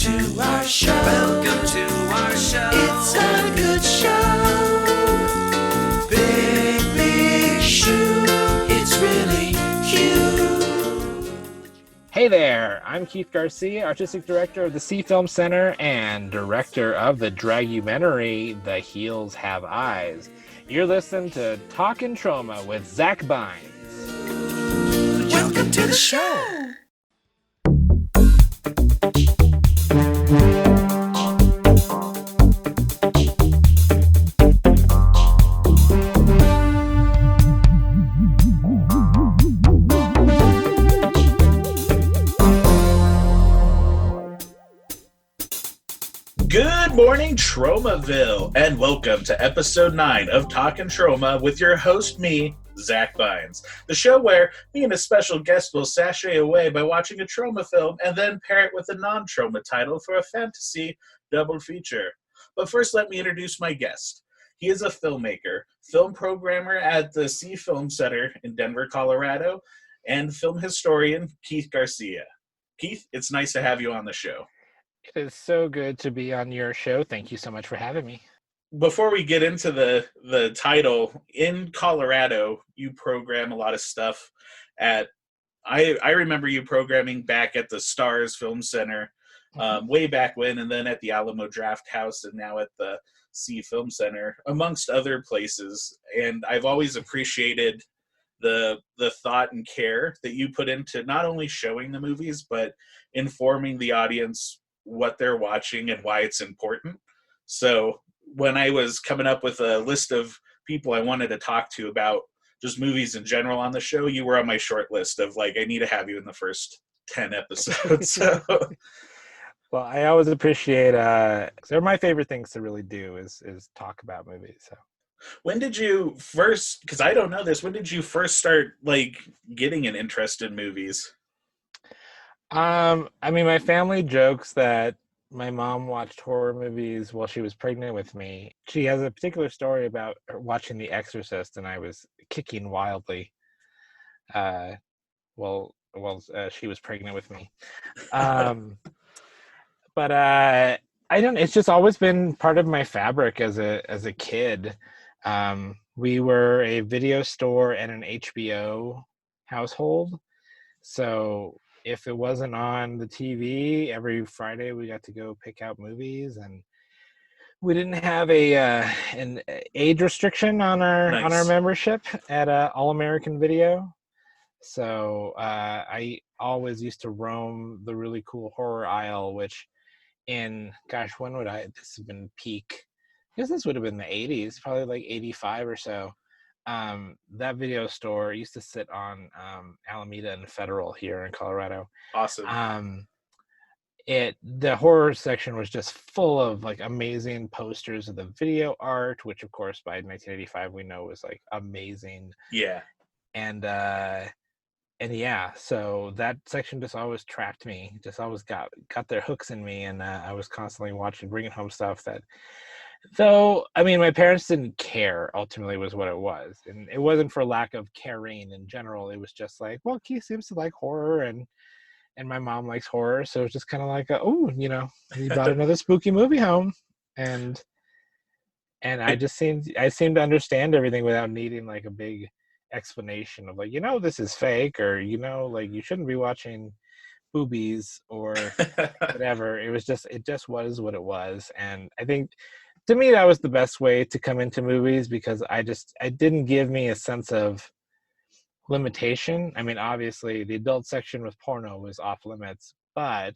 to our show. Welcome to our show. It's a good show. Big, big shoe. It's really huge. Hey there, I'm Keith Garcia, Artistic Director of the C Film Center and Director of the Dragumentary, The Heels Have Eyes. You're listening to Talkin Troma with Zack. Welcome to the show. Good morning, Tromaville, and welcome to episode 9 of Talkin Troma with your host, me, Zack. The show where me and a special guest will sashay away by watching a Troma film and then pair it with a non-Troma title for a fantasy double feature. But first, let me introduce my guest. He is a filmmaker, film programmer at the C Film Center in Denver, Colorado, and film historian Keith Garcia. Keith, it's nice to have you on the show. It is so good to be on your show. Thank you so much for having me. Before we get into the title, in Colorado, you program a lot of stuff at, I remember you programming back at the Stars Film Center way back when, and then at the Alamo Draft House, and now at the C Film Center, amongst other places. And I've always appreciated the thought and care that you put into not only showing the movies, but informing the audience what they're watching and why it's important. So when I was coming up with a list of people I wanted to talk to about just movies in general on the show, you were on my short list of like, I need to have you in the first 10 episodes. So. Well, I always appreciate, they're my favorite things to really do is talk about movies. So When did you first, because I don't know this, when did you first start like getting an interest in movies? I mean, my family jokes that my mom watched horror movies while she was pregnant with me. She has a particular story about her watching The Exorcist, and I was kicking wildly while she was pregnant with me. But I don't. It's just always been part of my fabric as a kid. We were a video store and an HBO household, so if it wasn't on the TV, every Friday we got to go pick out movies, and we didn't have an age restriction on our membership at All American Video. So I always used to roam the really cool horror aisle, which when would this have been peak? I guess this would have been the 80s, probably like 85 or so. That video store used to sit on Alameda and Federal here in Colorado. Awesome. The horror section was just full of like amazing posters of the video art, which of course by 1985 we know was like amazing. Yeah. And yeah, so that section just always trapped me, just always got their hooks in me, and I was constantly bringing home stuff that, though, I mean, my parents didn't care, ultimately, was what it was. And it wasn't for lack of caring in general. It was just like, well, Keith seems to like horror, and my mom likes horror. So it's just kind of like, he brought another spooky movie home. And I seemed to understand everything without needing like a big explanation of like, this is fake, or, like you shouldn't be watching boobies or whatever. It just was what it was. And I think, to me, that was the best way to come into movies, because it didn't give me a sense of limitation. I mean, obviously, the adult section with porno was off limits, but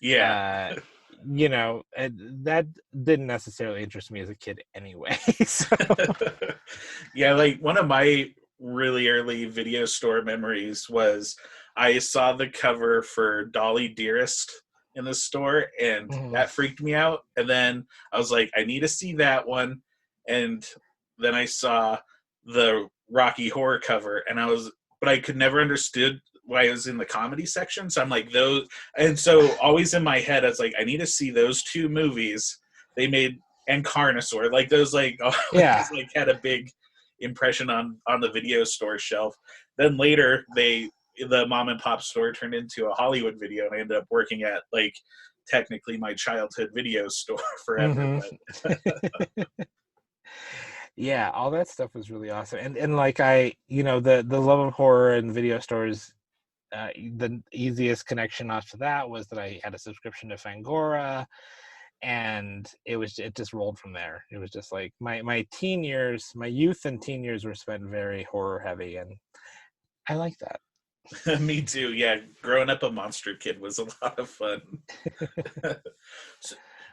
yeah, that didn't necessarily interest me as a kid anyway. So. Yeah, like one of my really early video store memories was I saw the cover for Dolly Dearest in the store, and that freaked me out. And then I was like, I need to see that one. And then I saw the Rocky Horror cover, but I could never understood why it was in the comedy section. So I'm like, those, and so always in my head, I was like, I need to see those two movies they made, and Carnosaur, like those, like, always, like had a big impression on the video store shelf. Then later the mom and pop store turned into a Hollywood video, and I ended up working at like technically my childhood video store forever. But Yeah, all that stuff was really awesome. And like the love of horror and video stores, the easiest connection off to that was that I had a subscription to Fangora, and it just rolled from there. It was just like my teen years, my youth and teen years were spent very horror heavy, and I like that. Me too. Yeah, growing up a monster kid was a lot of fun.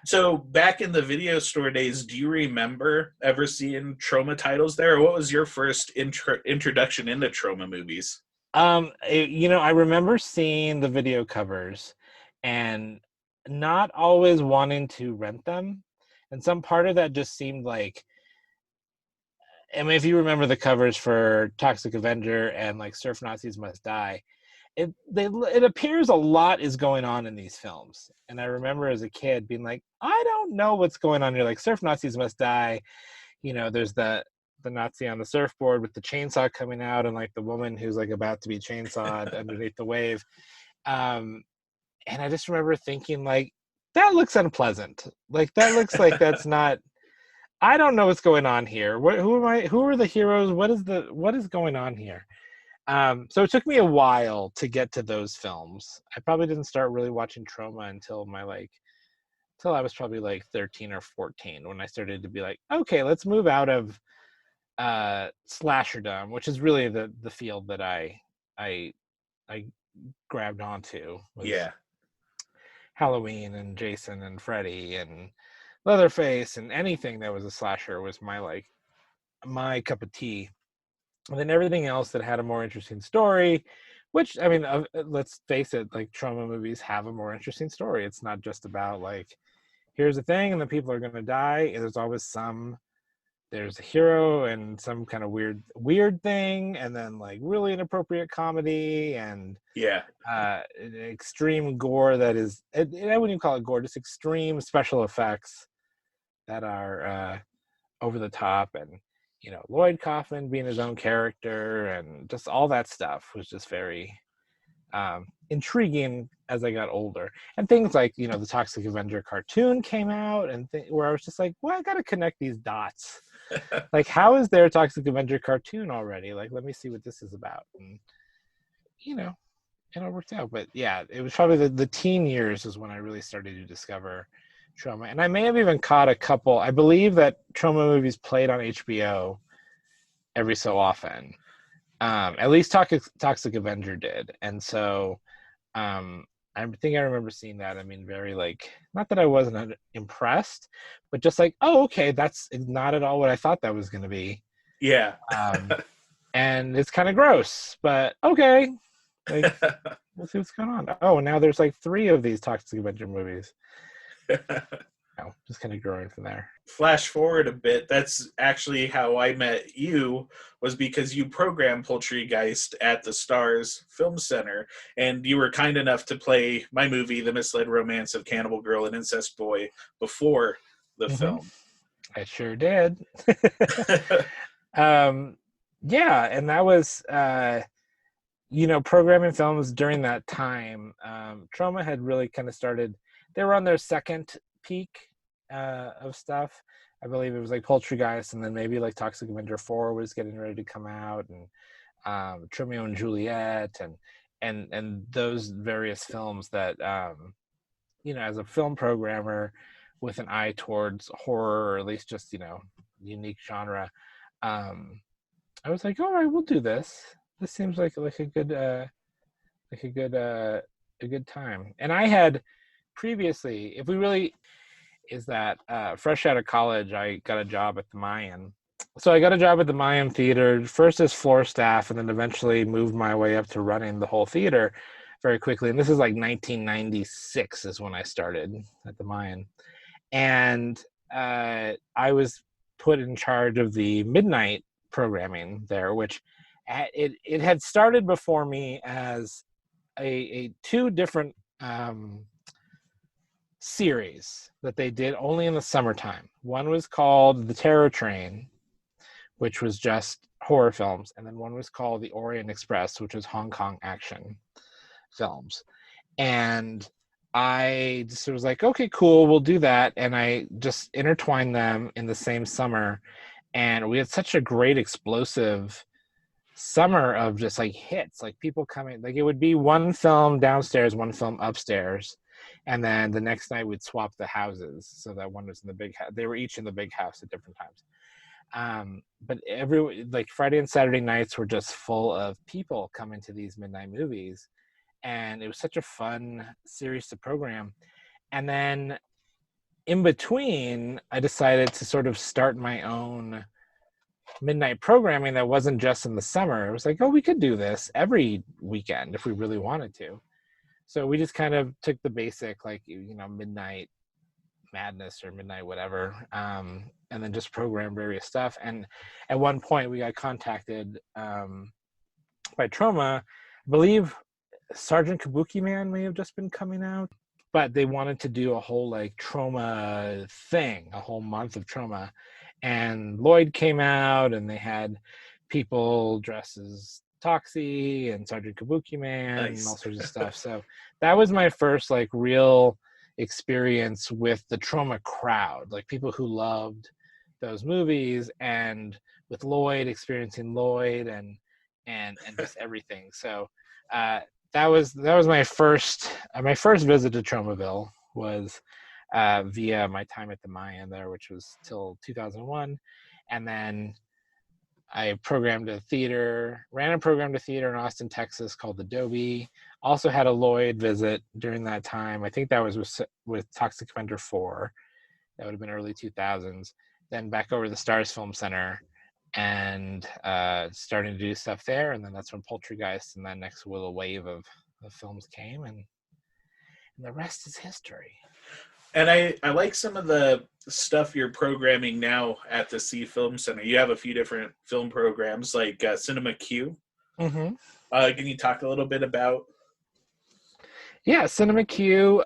So back in the video store days, do you remember ever seeing Troma titles there, or what was your first introduction into Troma movies? I remember seeing the video covers and not always wanting to rent them, and some part of that just seemed like, I mean, if you remember the covers for Toxic Avenger and like Surf Nazis Must Die, it appears a lot is going on in these films. And I remember as a kid being like, I don't know what's going on here. Like Surf Nazis Must Die, there's the Nazi on the surfboard with the chainsaw coming out, and like the woman who's like about to be chainsawed underneath the wave. And I just remember thinking like, that looks unpleasant. Like that looks like that's not, I don't know what's going on here. Who am I? Who are the heroes? What is going on here? So it took me a while to get to those films. I probably didn't start really watching Troma until I was probably like 13 or 14, when I started to be like, okay, let's move out of slasherdom, which is really the field that I grabbed onto. Yeah. Halloween and Jason and Freddy and Leatherface, and anything that was a slasher was my cup of tea. And then everything else that had a more interesting story, which, I mean, let's face it, like Troma movies have a more interesting story. It's not just about like, here's a thing and the people are going to die. There's always there's a hero and some kind of weird thing, and then like really inappropriate comedy, and extreme gore that is, I wouldn't even call it gore, just extreme special effects that are over the top, and Lloyd Kaufman being his own character, and just all that stuff was just very intriguing as I got older. And things like the Toxic Avenger cartoon came out, and where I was just like, well, I gotta connect these dots. Like, how is there a Toxic Avenger cartoon already? Like, let me see what this is about. And it all worked out. But yeah, it was probably the teen years is when I really started to discover Troma. And I may have even caught a couple. I believe that Troma movies played on HBO every so often. At least Toxic Avenger did. And so I think I remember seeing that. I mean, very like, not that I wasn't impressed, but just like, oh, okay, that's not at all what I thought that was going to be. Yeah. And it's kind of gross, but okay. Like, we'll see what's going on. Oh, now there's like 3 of these Toxic Avenger movies. Just kind of growing from there. Flash forward a bit, that's actually how I met you, was because you programmed Poultrygeist at the Stars Film Center, and you were kind enough to play my movie, The Misled Romance of Cannibal Girl and Incest Boy, before the film. I sure did. Yeah, and that was programming films during that time. Troma had really kind of started, they were on their second peak of stuff. I believe it was like Poultrygeist, and then maybe like Toxic Avenger 4 was getting ready to come out, and Romeo and Juliet, and those various films that as a film programmer with an eye towards horror, or at least just unique genre, I was like, all right, we'll do this. This seems like a good time. And I had previously, if we really is that fresh out of college, I got a job at the Mayan. So I got a job at the Mayan Theater, first as floor staff, and then eventually moved my way up to running the whole theater very quickly. And this is like 1996 is when I started at the Mayan. And I was put in charge of the midnight programming there, which it had started before me as a 2 different series that they did only in the summertime. One was called The Terror Train, which was just horror films, and then one was called The Orient Express, which was Hong Kong action films. And I just was like, okay, cool, we'll do that. And I just intertwined them in the same summer. And we had such a great explosive summer of just like hits, like people coming, like it would be one film downstairs, one film upstairs. And then the next night we'd swap the houses so that one was in the big house. They were each in the big house at different times. But like Friday and Saturday nights were just full of people coming to these midnight movies. And it was such a fun series to program. And then in between, I decided to sort of start my own midnight programming that wasn't just in the summer. It was like, oh, we could do this every weekend if we really wanted to. So we just kind of took the basic, like, midnight madness or midnight whatever, and then just programmed various stuff. And at one point we got contacted by Troma. I believe Sergeant Kabuki Man may have just been coming out, but they wanted to do a whole like Troma thing, a whole month of Troma. And Lloyd came out, and they had people dressed as Toxie and Sergeant Kabuki Man. Nice. And all sorts of stuff. So that was my first like real experience with the Troma crowd, like people who loved those movies, and with Lloyd, experiencing Lloyd and just everything. So that was my first visit to Tromaville was via my time at the Mayan there, which was till 2001. And then I ran a program to theater in Austin, Texas called Adobe. Also had a Lloyd visit during that time. I think that was with Toxic Avenger 4. That would have been early 2000s. Then back over to the Stars Film Center and starting to do stuff there. And then that's when Poultrygeist and that next little wave of films came. And the rest is history. And I like some of the stuff you're programming now at the C Film Center. You have a few different film programs like Cinema Q. Mm-hmm. Can you talk a little bit about? Yeah, Cinema Q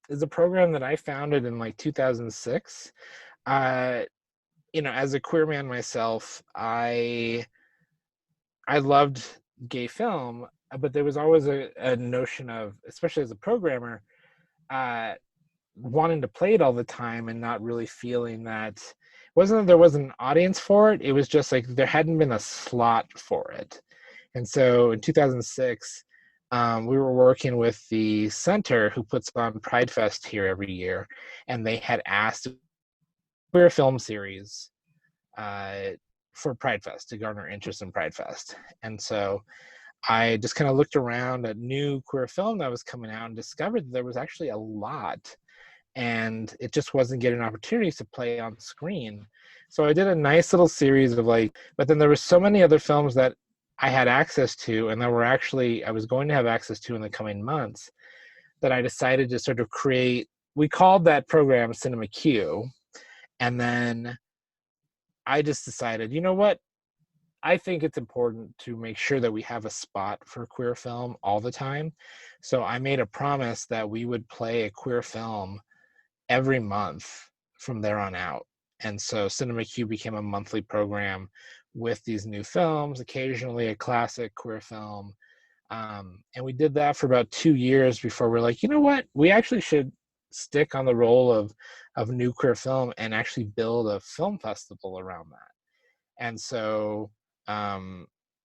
is a program that I founded in like 2006. As a queer man myself, I loved gay film, but there was always a notion of, especially as a programmer, wanting to play it all the time and not really feeling that there wasn't an audience for it. It was just like there hadn't been a slot for it. And so in 2006, we were working with the center who puts on Pride Fest here every year, and they had asked queer film series for Pride Fest to garner interest in Pride Fest. And so I just kind of looked around at new queer film that was coming out and discovered that there was actually a lot, and it just wasn't getting opportunities to play on screen. So I did a nice little series of but then there were so many other films that I had access to, and that I was going to have access to in the coming months, that I decided to sort of create. We called that program Cinema Q. And then I just decided, you know what? I think it's important to make sure that we have a spot for queer film all the time. So I made a promise that we would play a queer film every month from there on out. And so Cinema Q became a monthly program with these new films, occasionally a classic queer film. And we did that for about 2 years before we're like, you know what? We actually should stick on the role of new queer film and actually build a film festival around that. And so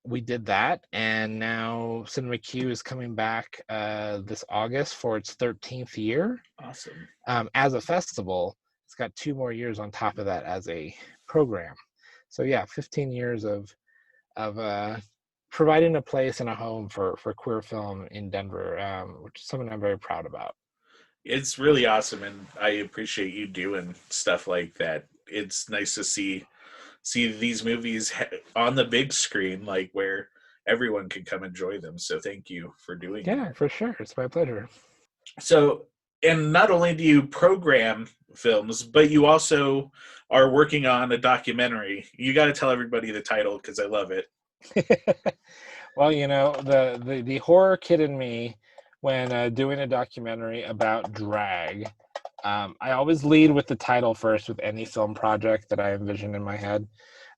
we did that, and now Cinema Q is coming back this August for its 13th year. Awesome. As a festival. It's got 2 more years on top of that as a program. So yeah, 15 years of providing a place and a home for queer film in Denver, which is something I'm very proud about. It's really awesome, and I appreciate you doing stuff like that. It's nice to see these movies on the big screen, like where everyone can come enjoy them. So thank you for doing that. Yeah, for sure. It's my pleasure. So, and not only do you program films, but you also are working on a documentary. You got to tell everybody the title because I love it. Well, the horror kid in me, when doing a documentary about drag, I always lead with the title first with any film project that I envision in my head.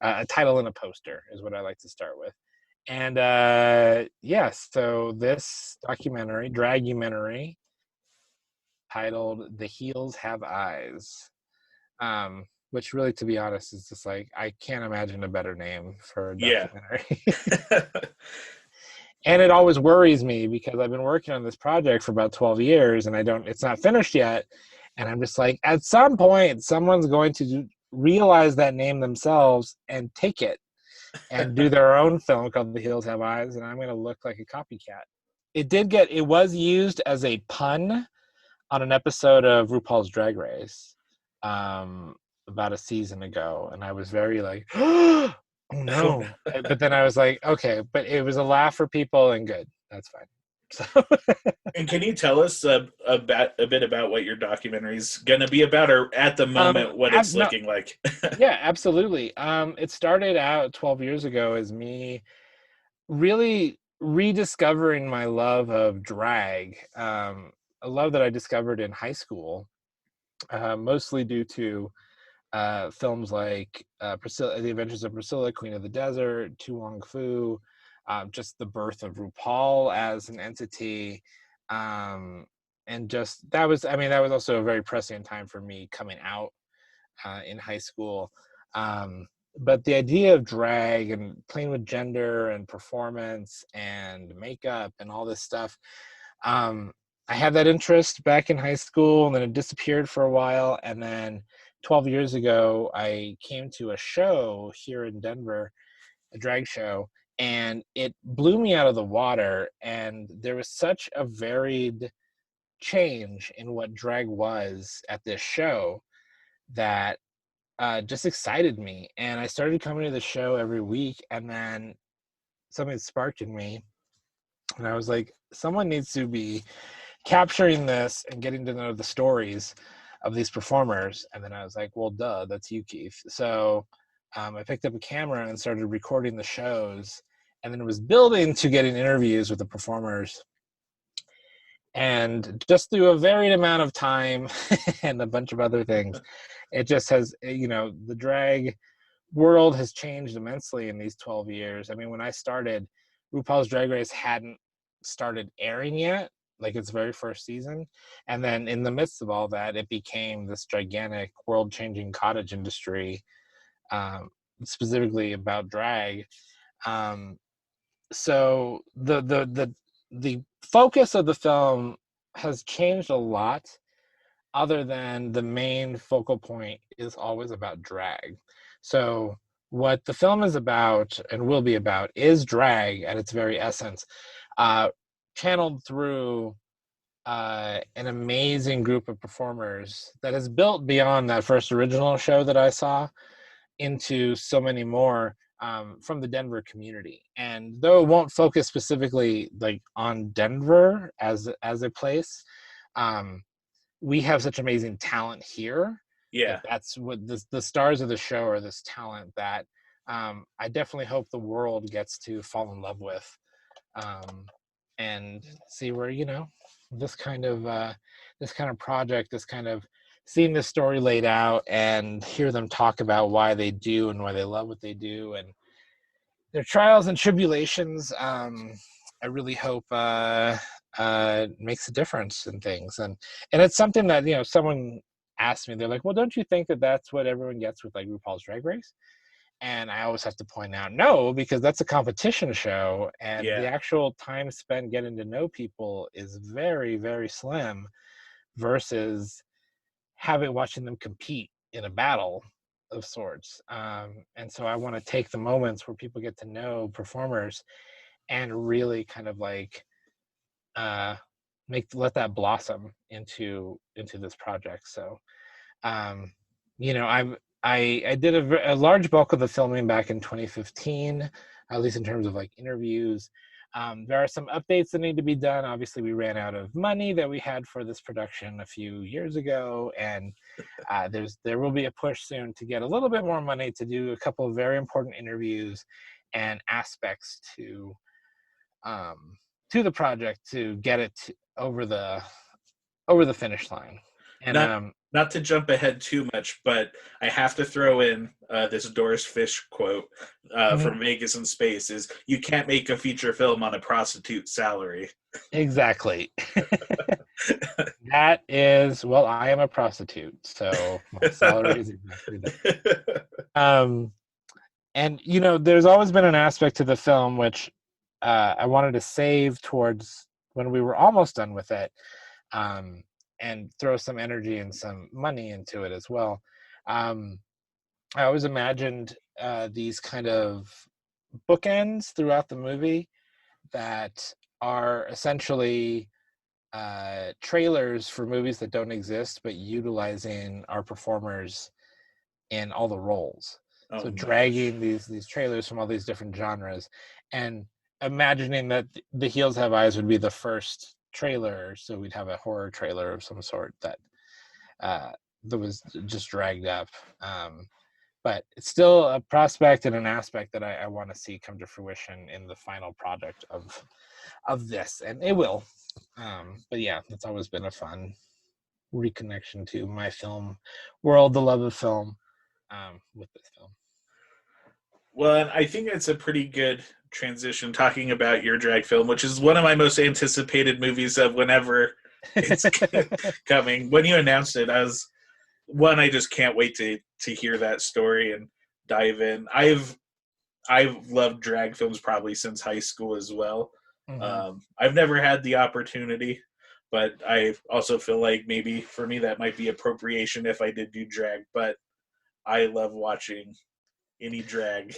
a title and a poster is what I like to start with. And so this documentary, Dragumentary, titled "The Heels Have Eyes," which really, to be honest, is just like I can't imagine a better name for a Yeah. documentary. And it always worries me because I've been working on this project for about 12 years and it's not finished yet. And I'm just like, at some point, someone's going to realize that name themselves and take it and do their own film called The Heels Have Eyes. And I'm going to look like a copycat. It was used as a pun on an episode of RuPaul's Drag Race about a season ago. And I was very like, oh no. But then I was like, okay, but it was a laugh for people and good. That's fine. So And can you tell us a bit about what your documentary is going to be about, or at the moment what it's no, looking like? yeah, absolutely. It started out 12 years ago as me really rediscovering my love of drag, a love that I discovered in high school, mostly due to films like Priscilla, The Adventures of Priscilla, Queen of the Desert, Tu Wong Fu, just the birth of RuPaul as an entity. And just that was also a very prescient time for me coming out in high school. But the idea of drag and playing with gender and performance and makeup and all this stuff, I had that interest back in high school, and then it disappeared for a while. And then 12 years ago, I came to a show here in Denver, a drag show, and it blew me out of the water. And there was such a varied change in what drag was at this show that just excited me. And I started coming to the show every week, and then something sparked in me. And I was like, someone needs to be capturing this and getting to know the stories of these performers. And then I was like, well, duh, that's you, Keith. So I picked up a camera and started recording the shows, and then it was building to getting interviews with the performers. And just through a varied amount of time and a bunch of other things, it just has, the drag world has changed immensely in these 12 years. I mean, when I started, RuPaul's Drag Race hadn't started airing yet, like its very first season. And then in the midst of all that, it became this gigantic world-changing cottage industry, specifically about drag. So the focus of the film has changed a lot, other than the main focal point is always about drag. So what the film is about and will be about is drag at its very essence, channeled through an amazing group of performers that has built beyond that first original show that I saw into so many more from the Denver community. And though it won't focus specifically like on Denver as a place, we have such amazing talent here. Yeah. That's what the stars of the show are, this talent that I definitely hope the world gets to fall in love with, and see where this kind of project, this kind of seeing this story laid out and hear them talk about why they do and why they love what they do and their trials and tribulations. I really hope makes a difference in things, and it's something that someone asked me. They're like, "Well, don't you think that that's what everyone gets with like RuPaul's Drag Race?" And I always have to point out, no, because that's a competition show, and the actual time spent getting to know people is very, very slim, versus watching them compete in a battle of sorts. And so I want to take the moments where people get to know performers and really kind of like let that blossom into this project. So I did a large bulk of the filming back in 2015, at least in terms of like interviews. There are some updates that need to be done. Obviously, we ran out of money that we had for this production a few years ago, and there will be a push soon to get a little bit more money to do a couple of very important interviews and aspects to the project to get it over the finish line. And Not to jump ahead too much, but I have to throw in this Doris Fish quote from Vegas in Space is, "You can't make a feature film on a prostitute's salary." exactly. That is, well, I am a prostitute, so my salary is exactly that. And there's always been an aspect to the film which I wanted to save towards when we were almost done with it, and throw some energy and some money into it as well. I always imagined these kind of bookends throughout the movie that are essentially trailers for movies that don't exist, but utilizing our performers in all the roles. So dragging these trailers from all these different genres and imagining that The Heels Have Eyes would be the first trailer, so we'd have a horror trailer of some sort that was just dragged up. But it's still a prospect and an aspect that I want to see come to fruition in the final product of this, and it will. But yeah, it's always been a fun reconnection to my film world, the love of film, with this film. Well, and I think it's a pretty good transition talking about your drag film, which is one of my most anticipated movies of whenever it's coming. When you announced it, I just can't wait to hear that story and dive in. I've loved drag films probably since high school as well. I've never had the opportunity, but I also feel like maybe for me that might be appropriation if I did do drag, but I love watching any drag.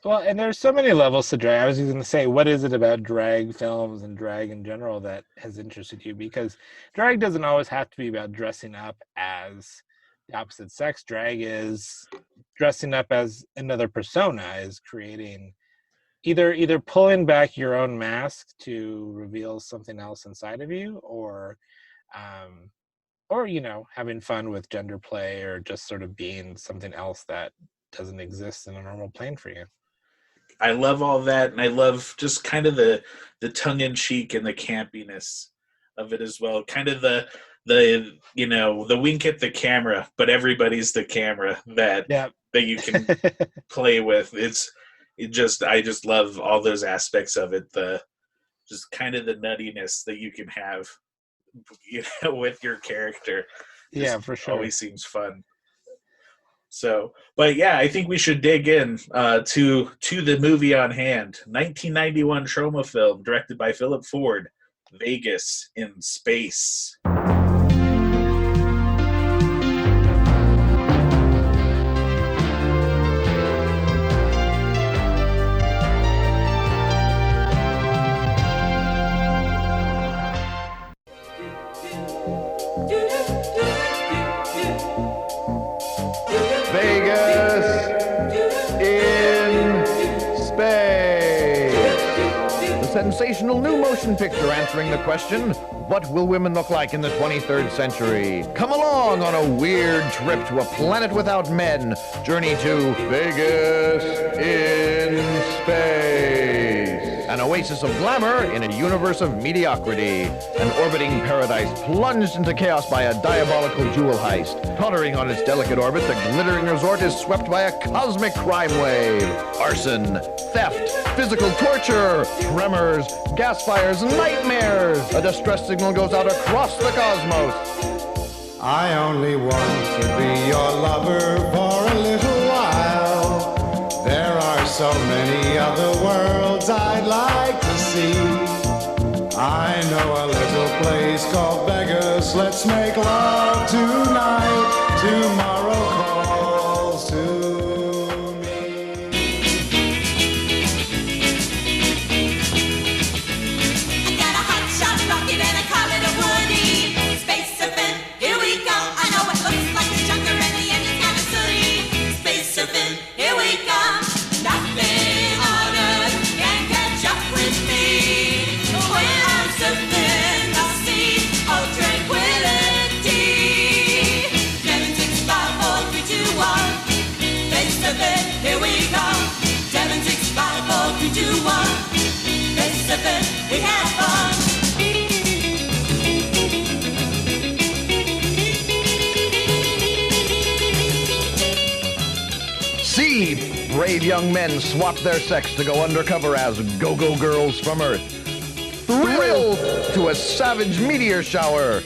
Well, and there's so many levels to drag. I was going to say, what is it about drag films and drag in general that has interested you? Because drag doesn't always have to be about dressing up as the opposite sex. Drag is dressing up as another persona, is creating either pulling back your own mask to reveal something else inside of you, or having fun with gender play, or just sort of being something else that doesn't exist in a normal plane for you. I love all that, and I love just kind of the tongue-in-cheek and the campiness of it as well. Kind of the wink at the camera, but everybody's the camera that you can play with. I just love all those aspects of it. Just kind of the nuttiness that you can have, with your character. Yeah, for sure. Always seems fun. So, but yeah, I think we should dig in to the movie on hand. 1991 Troma film directed by Phillip Ford, Vegas in Space. Sensational new motion picture answering the question, what will women look like in the 23rd century? Come along on a weird trip to a planet without men. Journey to Vegas in Space. An oasis of glamour in a universe of mediocrity. An orbiting paradise plunged into chaos by a diabolical jewel heist. Tottering on its delicate orbit, the glittering resort is swept by a cosmic crime wave. Arson, theft, physical torture, tremors, gas fires, nightmares. A distress signal goes out across the cosmos. I only want to be your lover for a little while. There are so many other worlds I'd like to see. I know a little place called Vegas. Let's make love tonight. Tomorrow calls to me. I got a hot shot rocket and I call it a woody. Space surfing, here we go. I know it looks like a junker and the end is kind of silly. Space surfing, here we go. Nothing on earth can catch up with me. When I'm surfing the sea of tranquility. brave young men swap their sex to go undercover as go-go girls from Earth. Thrilled to a savage meteor shower.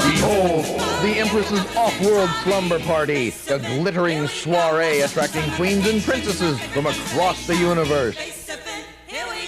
Behold, the Empress's off-world slumber party, a glittering soiree attracting queens and princesses from across the universe.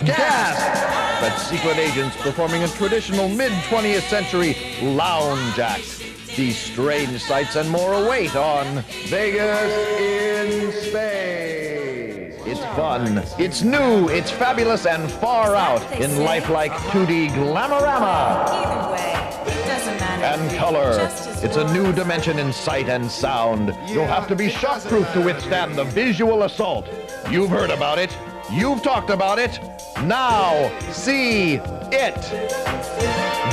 Gasp! But secret agents performing a traditional mid-20th century lounge act. These strange sights and more await on Vegas in Space. It's fun, it's new, it's fabulous and far out in lifelike 2D glamorama. Either way, it doesn't matter. And color. Just as It's a long new dimension in sight and sound. You'll have to be shockproof to withstand the visual assault. You've heard about it. You've talked about it. Now, see it.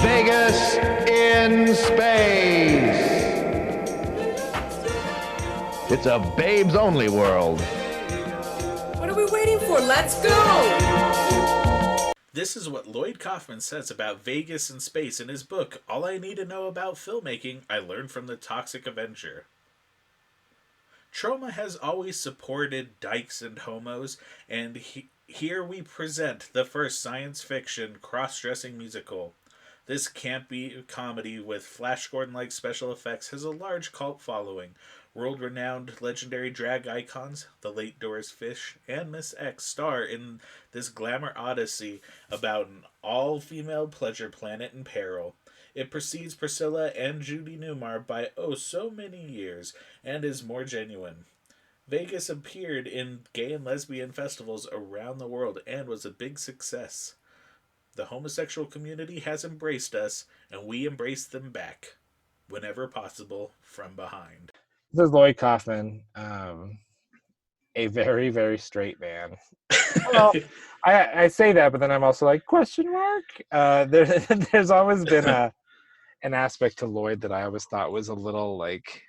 Vegas in Space. It's a babes-only world. What are we waiting for? Let's go! This is what Lloyd Kaufman says about Vegas in Space in his book, All I Need to Know About Filmmaking, I Learned from the Toxic Avenger. Troma has always supported dykes and homos, and here we present the first science fiction cross-dressing musical. This campy comedy with Flash Gordon-like special effects has a large cult following. World-renowned legendary drag icons, the late Doris Fish and Miss X, star in this glamour odyssey about an all-female pleasure planet in peril. It precedes Priscilla and Judy Newmar by oh so many years, and is more genuine. Vegas appeared in gay and lesbian festivals around the world and was a big success. The homosexual community has embraced us, and we embrace them back, whenever possible, from behind. This is Lloyd Kaufman, a very, very straight man. Well, I say that, but then I'm also like, question mark? There's always been an aspect to Lloyd that I always thought was a little like,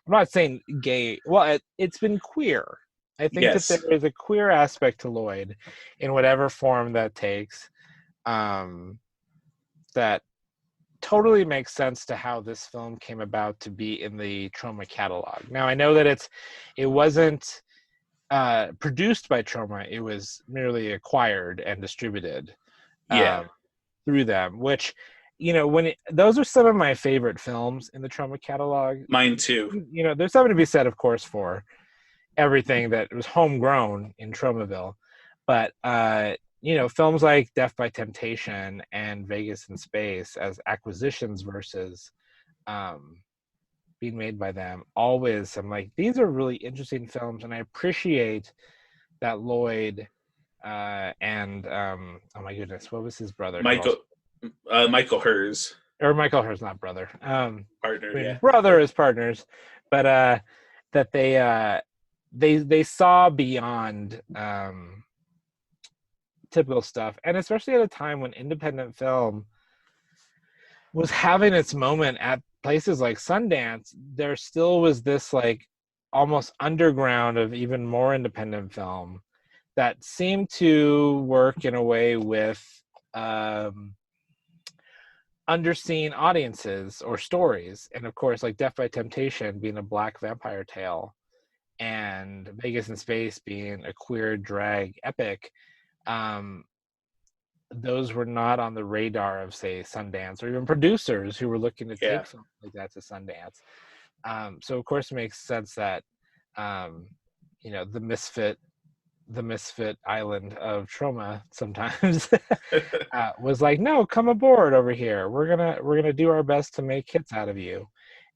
I'm not saying gay. Well, it's been queer. I think Yes. that there is a queer aspect to Lloyd in whatever form that takes. That totally makes sense to how this film came about to be in the Troma catalog. Now, I know that it wasn't produced by Troma. It was merely acquired and distributed through them, which, those are some of my favorite films in the Troma catalog. Mine too. There's something to be said, of course, for everything that was homegrown in Tromaville. But, films like Death by Temptation and Vegas in Space as acquisitions versus being made by them, always, I'm like, these are really interesting films, and I appreciate that Lloyd and, oh my goodness, what was his brother? Michael Hers. Or Michael Hers, not brother. Partner, yeah. Brother is partners, but that they saw beyond typical stuff, and especially at a time when independent film was having its moment at places like Sundance, there still was this like almost underground of even more independent film that seemed to work in a way with underseen audiences or stories. And of course, like Death by Temptation being a black vampire tale and Vegas in Space being a queer drag epic, those were not on the radar of, say, Sundance or even producers who were looking to take something like that to Sundance. So of course it makes sense that the misfit island of Troma sometimes was like, no, come aboard over here. We're gonna do our best to make hits out of you.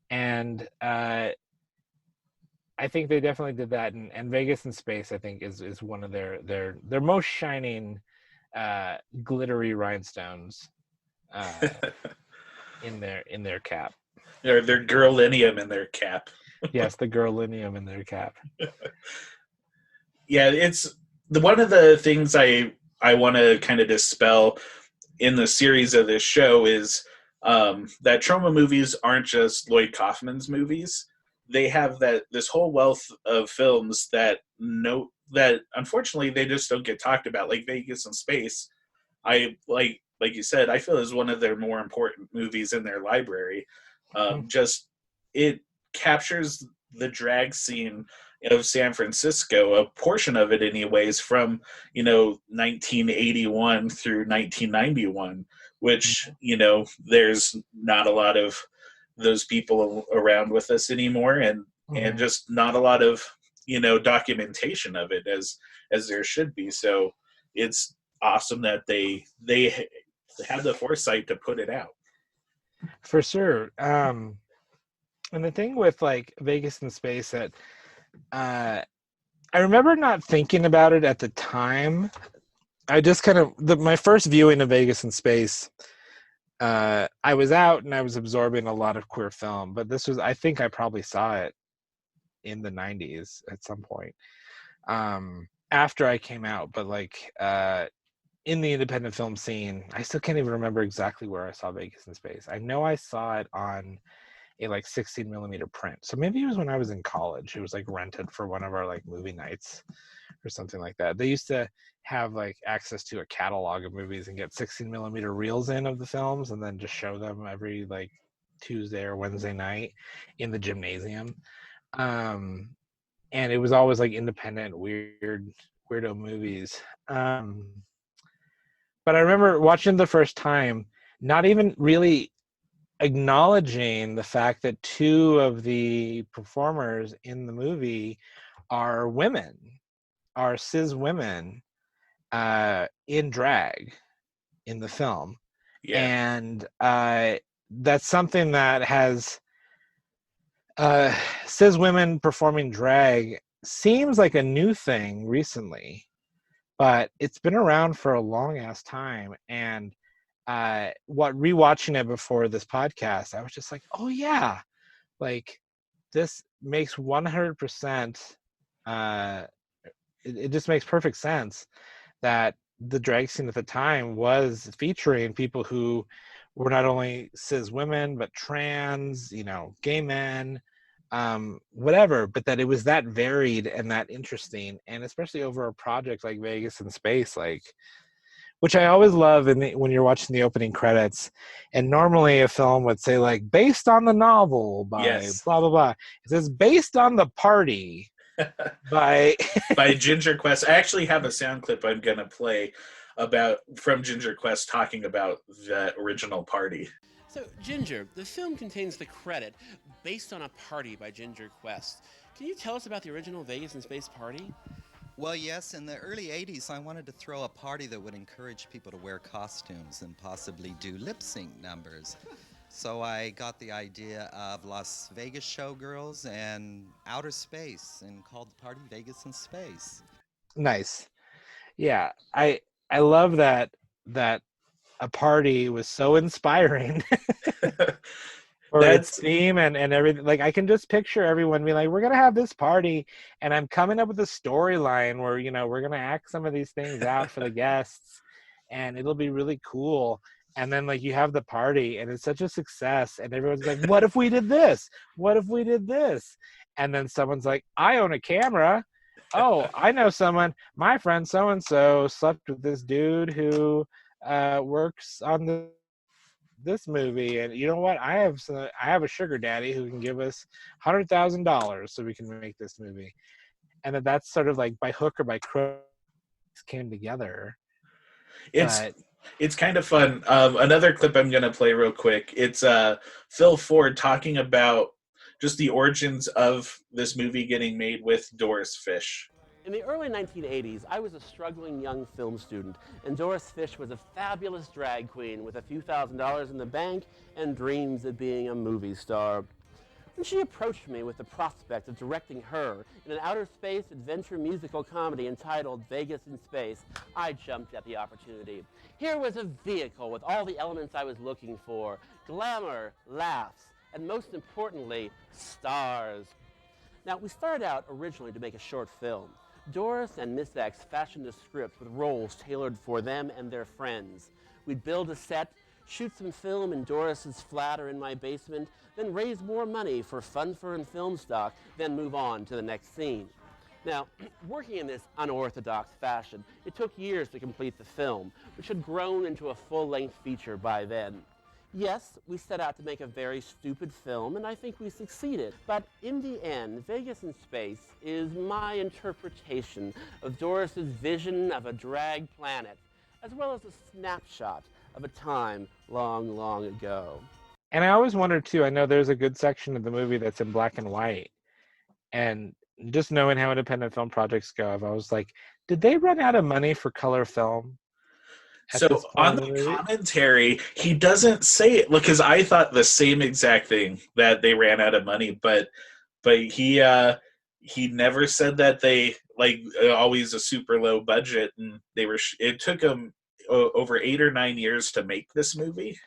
And I think they definitely did that, and Vegas in Space, I think, is one of their most shining glittery rhinestones in their cap. Or their girlinium in their cap. Yes, the girlinium in their cap. Yeah, it's one of the things I want to kind of dispel in the series of this show is that Troma movies aren't just Lloyd Kaufman's movies. They have this whole wealth of films that unfortunately they just don't get talked about, like Vegas in Space. I like you said, I feel is one of their more important movies in their library. Just it captures the drag scene of San Francisco, a portion of it anyways, from 1981 through 1991, which there's not a lot of those people around with us anymore, and just not a lot of documentation of it as there should be. So it's awesome that they had the foresight to put it out. For sure. And the thing with like Vegas in Space that I remember not thinking about it at the time. I just kind of my first viewing of Vegas in Space, I was out and I was absorbing a lot of queer film, but this was, I think I probably saw it in the 90s at some point after I came out, but like in the independent film scene, I still can't even remember exactly where I saw Vegas in Space. I know I saw it on a like 16 millimeter print. So maybe it was when I was in college. It was like rented for one of our like movie nights or something like that. They used to have like access to a catalog of movies and get 16 millimeter reels in of the films and then just show them every like Tuesday or Wednesday night in the gymnasium. And it was always like independent, weirdo movies. But I remember watching the first time, not even really acknowledging the fact that two of the performers in the movie are women, are cis women in drag in the film. And that's something that has cis women performing drag seems like a new thing recently, but it's been around for a long ass time. And rewatching it before this podcast, I was just like, oh yeah, like this makes 100%. It just makes perfect sense that the drag scene at the time was featuring people who were not only cis women but trans, gay men, whatever, but that it was that varied and that interesting, and especially over a project like Vegas in Space, like. Which I always love when you're watching the opening credits, and normally a film would say like based on the novel by blah blah blah. It says based on the party by Ginger Quest. I actually have a sound clip I'm gonna play from Ginger Quest talking about the original party. So Ginger, the film contains the credit based on a party by Ginger Quest. Can you tell us about the original Vegas in Space party? Well, yes, in the early 80s, I wanted to throw a party that would encourage people to wear costumes and possibly do lip-sync numbers. So I got the idea of Las Vegas showgirls and outer space and called the party Vegas in Space. Nice. Yeah, I love that a party was so inspiring for its theme and everything. Like I can just picture everyone being like, we're gonna have this party and I'm coming up with a storyline where we're gonna act some of these things out for the guests and it'll be really cool. And then like you have the party and it's such a success and everyone's like, what if we did this? What if we did this? And then someone's like, I own a camera. Oh, I know someone, my friend so-and-so slept with this dude who works on this movie, and you know what? I have a sugar daddy who can give us $100,000 so we can make this movie, and that's sort of like by hook or by crook came together. It's kind of fun. Another clip I'm gonna play real quick. It's Phil Ford talking about just the origins of this movie getting made with Doris Fish. In the early 1980s, I was a struggling young film student, and Doris Fish was a fabulous drag queen with a few $1,000s in the bank and dreams of being a movie star. When she approached me with the prospect of directing her in an outer space adventure musical comedy entitled Vegas in Space, I jumped at the opportunity. Here was a vehicle with all the elements I was looking for: glamour, laughs, and most importantly, stars. Now, we started out originally to make a short film. Doris and Miss X fashioned a script with roles tailored for them and their friends. We'd build a set, shoot some film in Doris's flat or in my basement, then raise more money for Funfer and film stock, then move on to the next scene. Now, working in this unorthodox fashion, it took years to complete the film, which had grown into a full-length feature by then. Yes, we set out to make a very stupid film, and I think we succeeded. But in the end, Vegas in Space is my interpretation of Doris's vision of a drag planet, as well as a snapshot of a time long, long ago. And I always wonder too, I know there's a good section of the movie that's in black and white. And just knowing how independent film projects go, I was like, did they run out of money for color film? So on the commentary, he doesn't say it. Look, because I thought the same exact thing, that they ran out of money, but he never said that they always a super low budget, and they were. It took them over 8 or 9 years to make this movie.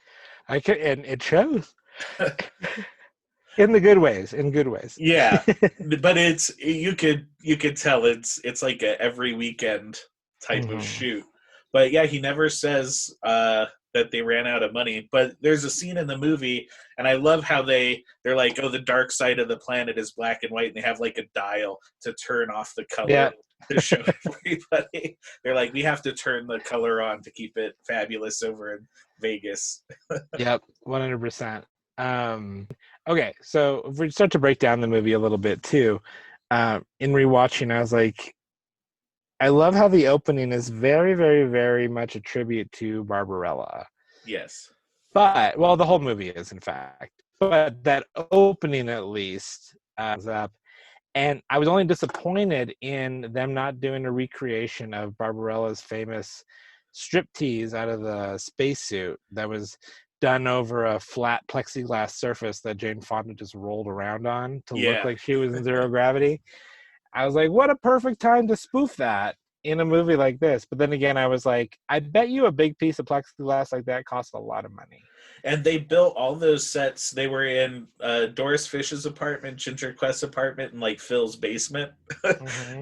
And it shows. In the good ways, Yeah, but you could tell it's like a every weekend type of shoot. But yeah, he never says that they ran out of money. But there's a scene in the movie, and I love how they're like, oh, the dark side of the planet is black and white, and they have like a dial to turn off the color to show everybody. They're like, we have to turn the color on to keep it fabulous over in Vegas. Yep, 100%. Okay, so if we start to break down the movie a little bit too, in rewatching, I was like, I love how the opening is very, very, very much a tribute to Barbarella. Yes. But, well, the whole movie is, in fact. But that opening, at least, was up. And I was only disappointed in them not doing a recreation of Barbarella's famous striptease out of the spacesuit that was done over a flat plexiglass surface that Jane Fonda just rolled around on to look like she was in zero gravity. I was like, what a perfect time to spoof that in a movie like this. But then again, I was like, I bet you a big piece of plexiglass like that costs a lot of money. And they built all those sets. They were in Doris Fish's apartment, Ginger Quest's apartment, and like Phil's basement.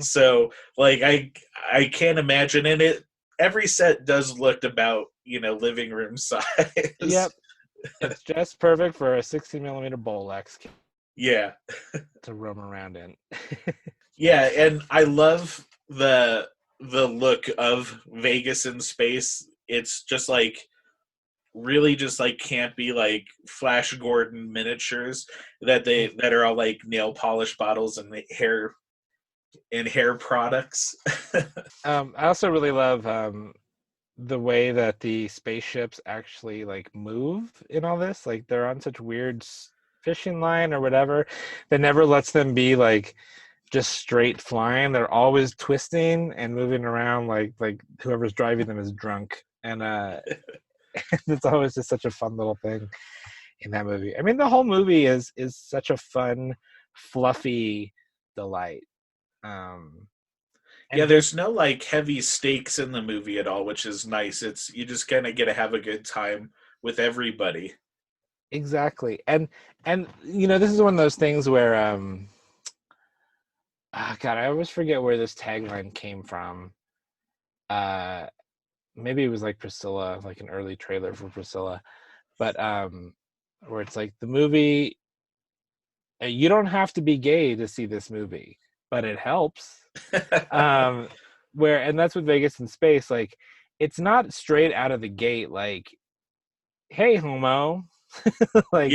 So like I can't imagine in it. Every set does look about, living room size. Yep. It's just perfect for a 60mm Bolex. Yeah. To roam around in. Yeah, and I love the look of Vegas in space. It's just like really just like campy, like Flash Gordon miniatures that are all like nail polish bottles and hair products. I also really love the way that the spaceships actually like move in all this. Like they're on such weird fishing line or whatever that never lets them be like just straight flying. They're always twisting and moving around like whoever's driving them is drunk. And it's always just such a fun little thing in that movie. I mean, the whole movie is such a fun, fluffy delight. Yeah, there's no like heavy stakes in the movie at all, which is nice. It's you just kind of get to have a good time with everybody. Exactly. And this is one of those things where God, I always forget where this tagline came from. Maybe it was like Priscilla, like an early trailer for Priscilla. But where it's like the movie, you don't have to be gay to see this movie, but it helps. And that's with Vegas in Space. Like, it's not straight out of the gate like, hey, homo. Like,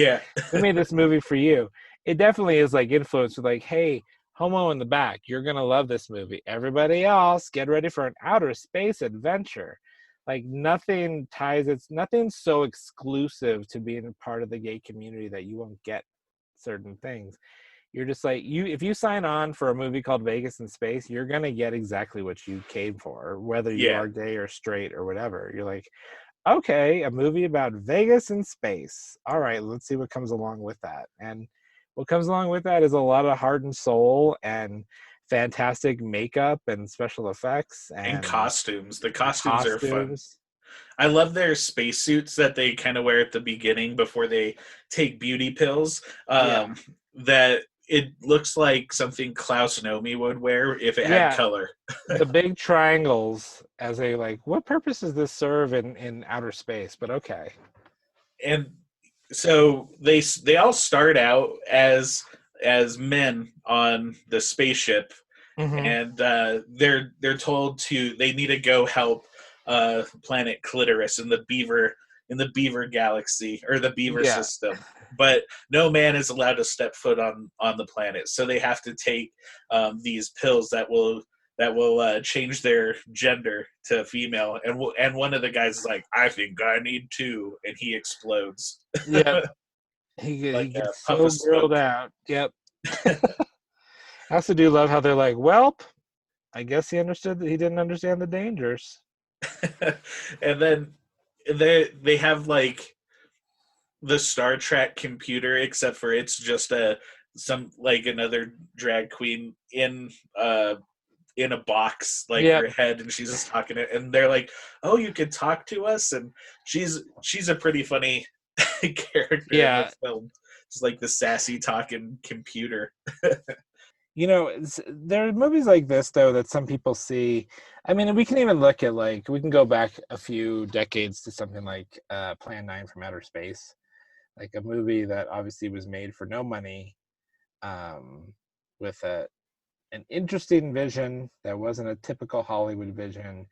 we made this movie for you. It definitely is like influenced with like, hey, homo in the back, you're gonna love this movie. Everybody else, get ready for an outer space adventure. Like nothing it's nothing so exclusive to being a part of the gay community that you won't get certain things. You're just like, if you sign on for a movie called Vegas in Space, you're gonna get exactly what you came for, whether you are gay or straight or whatever. You're like, okay, a movie about Vegas in space. All right, let's see what comes along with that. And what comes along with that is a lot of heart and soul and fantastic makeup and special effects and costumes. The costumes are fun. I love their spacesuits that they kind of wear at the beginning before they take beauty pills. That it looks like something Klaus Nomi would wear if it had color. The big triangles as a like, what purpose does this serve in outer space? But okay. And so they all start out as men on the spaceship, and they're told they need to go help planet Clitoris, and the beaver the Beaver Galaxy or the Beaver Yeah. system, but no man is allowed to step foot on the planet. So they have to take these pills that will change their gender to female. And one of the guys is like, I think I need two, and he explodes. Yeah. He Like a gets puff so of grilled smoke. out. Yep. I also do love how they're like, "Welp, I guess he understood that he didn't understand the dangers." And then they have like the Star Trek computer, except for it's just another drag queen in a box, like Yep. her head, and she's just talking it, and they're like, "Oh, you could talk to us," and she's a pretty funny character in the film. It's like the sassy talking computer. There are movies like this though that some people see. I mean, we can even look at we can go back a few decades to something like Plan 9 from Outer Space, like a movie that obviously was made for no money, with an interesting vision that wasn't a typical Hollywood vision,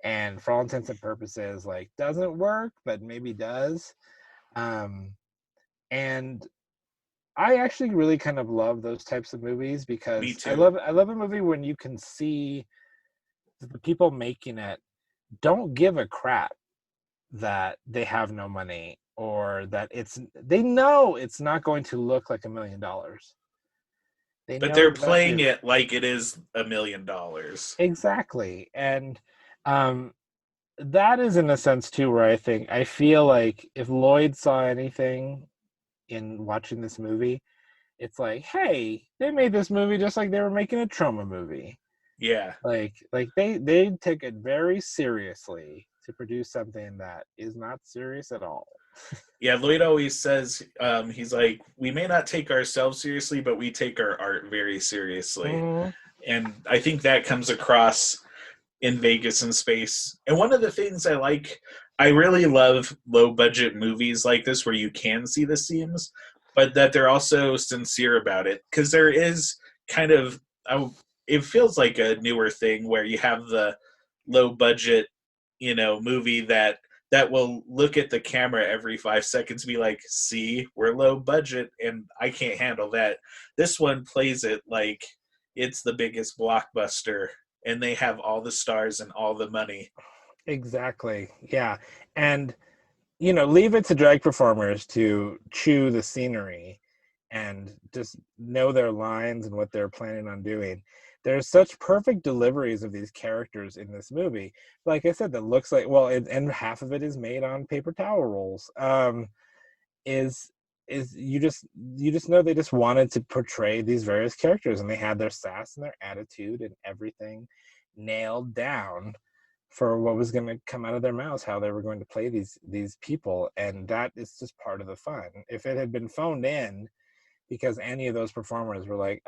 and for all intents and purposes, doesn't work, but maybe does. And I actually really kind of love those types of movies Me because too. I love a movie when you can see that the people making it don't give a crap that they have no money, or that they know it's not going to look like $1 million. But they're playing it like it is $1 million. Exactly. And that is in a sense too where I feel like if Lloyd saw anything in watching this movie, it's like, hey, they made this movie just like they were making a Troma movie. Yeah. Like they take it very seriously to produce something that is not serious at all. Yeah, Lloyd always says, he's like, we may not take ourselves seriously, but we take our art very seriously. Mhm. And I think that comes across in Vegas in Space. And one of the things I really love low budget movies like this where you can see the seams, but that they're also sincere about it. Because there is kind of, it feels like a newer thing where you have the low budget, movie that will look at the camera every 5 seconds and be like, see, we're low budget and I can't handle that. This one plays it like it's the biggest blockbuster and they have all the stars and all the money. Exactly. Yeah. And leave it to drag performers to chew the scenery and just know their lines and what they're planning on doing. There's such perfect deliveries of these characters in this movie. Like I said, that looks like, and half of it is made on paper towel rolls. Is you just know they just wanted to portray these various characters, and they had their sass and their attitude and everything nailed down for what was going to come out of their mouths, how they were going to play these people, and that is just part of the fun. If it had been phoned in because any of those performers were like,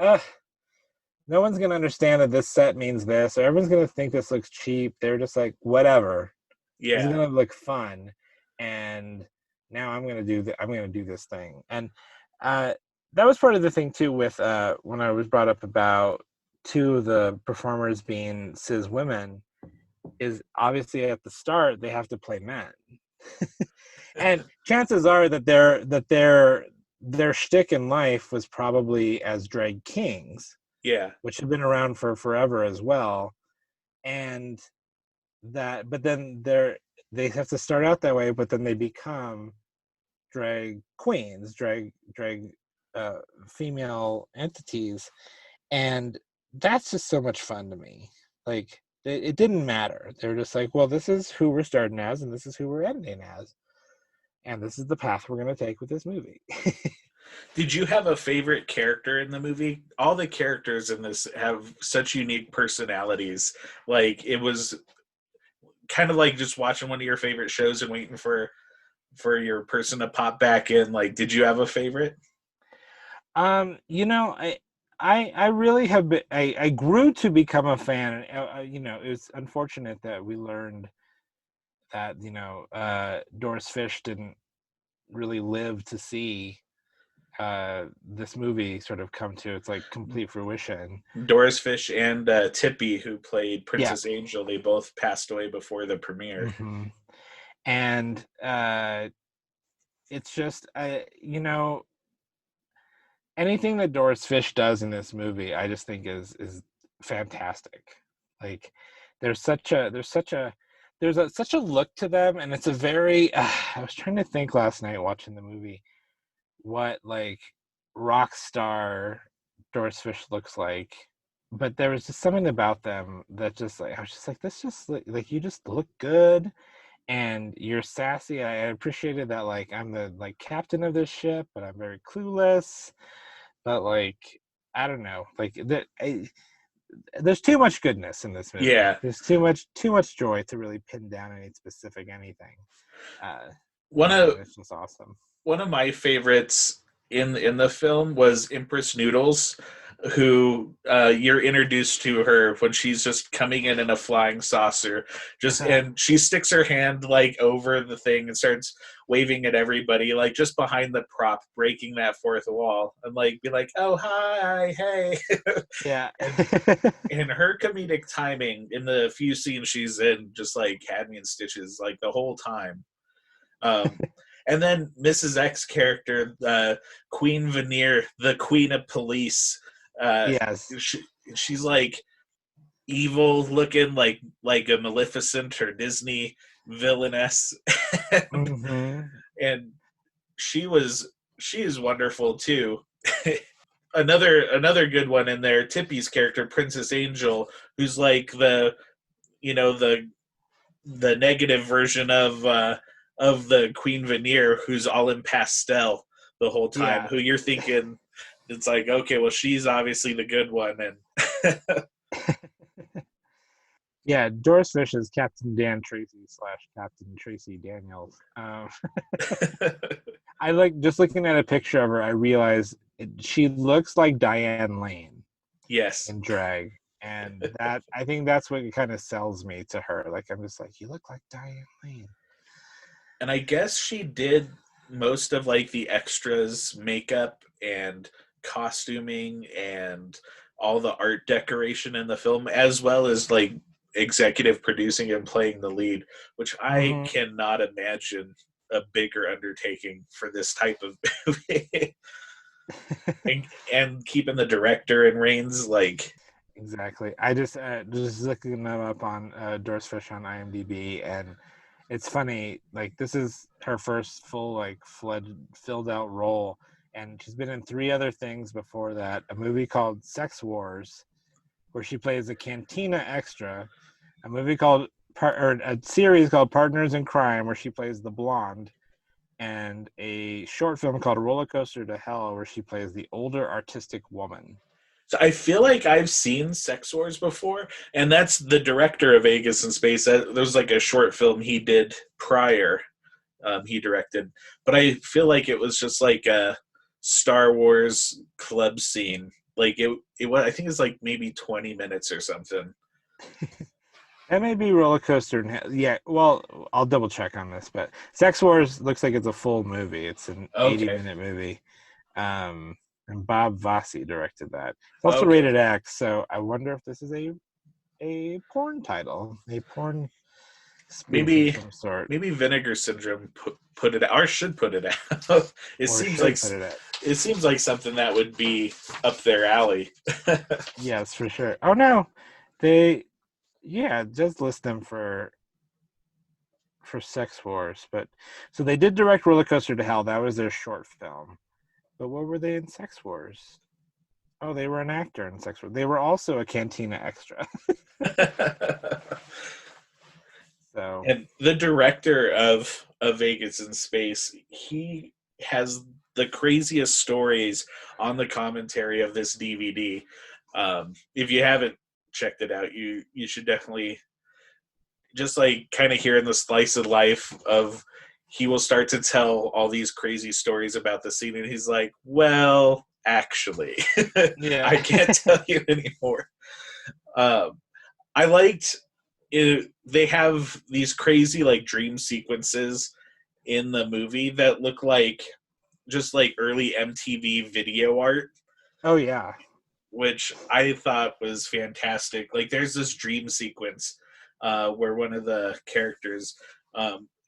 no one's going to understand that this set means this, or everyone's going to think this looks cheap, they're just like, whatever. Yeah. It's going to look fun, and now I'm going to do this thing. And that was part of the thing too with when I was brought up about two of the performers being cis women, is obviously at the start they have to play men. And chances are that their shtick in life was probably as drag kings. Yeah. Which have been around for forever as well. And but then they have to start out that way, but then they become drag queens, drag female entities. And that's just so much fun to me. Like, it didn't matter. They're just like, well, this is who we're starting as, and this is who we're ending as. And this is the path we're going to take with this movie. Did you have a favorite character in the movie? All the characters in this have such unique personalities. Like, it was kind of like just watching one of your favorite shows and waiting for your person to pop back in. Like, did you have a favorite? I really have been. I grew to become a fan. It was unfortunate that we learned that Doris Fish didn't really live to see this movie sort of come to its complete fruition. Doris Fish and Tippy, who played Princess Angel, they both passed away before the premiere. Mm-hmm. And it's just anything that Doris Fish does in this movie, I just think is fantastic. Like such a look to them, and it's a very I was trying to think last night watching the movie what like rock star Doris Fish looks like, but there was just something about them that just like I was just like, this just like you just look good and you're sassy. I appreciated that, like, I'm the like captain of this ship, but I'm very clueless. But like, I don't know, like there's too much goodness in this movie. Yeah. There's too much joy to really pin down any specific anything. It's just awesome. One of my favorites in the film was Empress Noodles, who you're introduced to her when she's just coming in a flying saucer, and she sticks her hand like over the thing and starts waving at everybody, like just behind the prop, breaking that fourth wall, and like be like, "Oh hi, hey." Yeah. And her comedic timing in the few scenes she's in just like had me in stitches like the whole time. And then Mrs. X's character, Queen Veneer, the Queen of Police. Yes. She's like evil looking, like a Maleficent or Disney villainess. And she is wonderful too. Another good one in there, Tippy's character, Princess Angel, who's like the negative version of the Queen Veneer, who's all in pastel the whole time. Yeah. Who you're thinking, it's like, okay, well, she's obviously the good one, and yeah, Doris Fish is Captain Dan Tracy / Captain Tracy Daniels. I like just looking at a picture of her. I realize she looks like Diane Lane. Yes, in drag, and that I think that's what kind of sells me to her. Like I'm just like, you look like Diane Lane. And I guess she did most of like the extras, makeup and costuming and all the art decoration in the film, as well as like executive producing and playing the lead, which I cannot imagine a bigger undertaking for this type of movie. and keeping the director in reins, like exactly. I just looking them up on Doris Fish on IMDb, and it's funny, like this is her first full like filled out role, and she's been in 3 other things before that. A movie called Sex Wars, where she plays a cantina extra, a movie called a series called Partners in Crime, where she plays the blonde, and a short film called Roller Coaster to Hell, where she plays the older artistic woman. So I feel like I've seen Sex Wars before, and that's the director of Vegas in Space. There was like a short film he did prior, he directed, but I feel like it was just like a Star Wars club scene. Like it was, I think it's like maybe 20 minutes or something. That may be Roller Coaster. Yeah, well, I'll double check on this, but Sex Wars looks like it's a full movie. It's an 80-minute movie. And Bob Fosse directed that. It's also rated X, so I wonder if this is a porn title, a porn maybe of some sort. Maybe Vinegar Syndrome put it out, or should put it out. It seems like something that would be up their alley. Yes, for sure. Oh no, just list them for Sex Wars. But so they did direct Roller Coaster to Hell. That was their short film. But what were they in Sex Wars? Oh, they were an actor in Sex Wars. They were also a cantina extra. So, and the director of Vegas in Space, he has the craziest stories on the commentary of this DVD. If you haven't checked it out, you should definitely just like kind of hearing the slice of life of. He will start to tell all these crazy stories about the scene, and he's like, well, actually, I can't tell you anymore. I liked it. They have these crazy like dream sequences in the movie that look like just like early MTV video art. Oh, yeah. Which I thought was fantastic. Like there's this dream sequence where one of the characters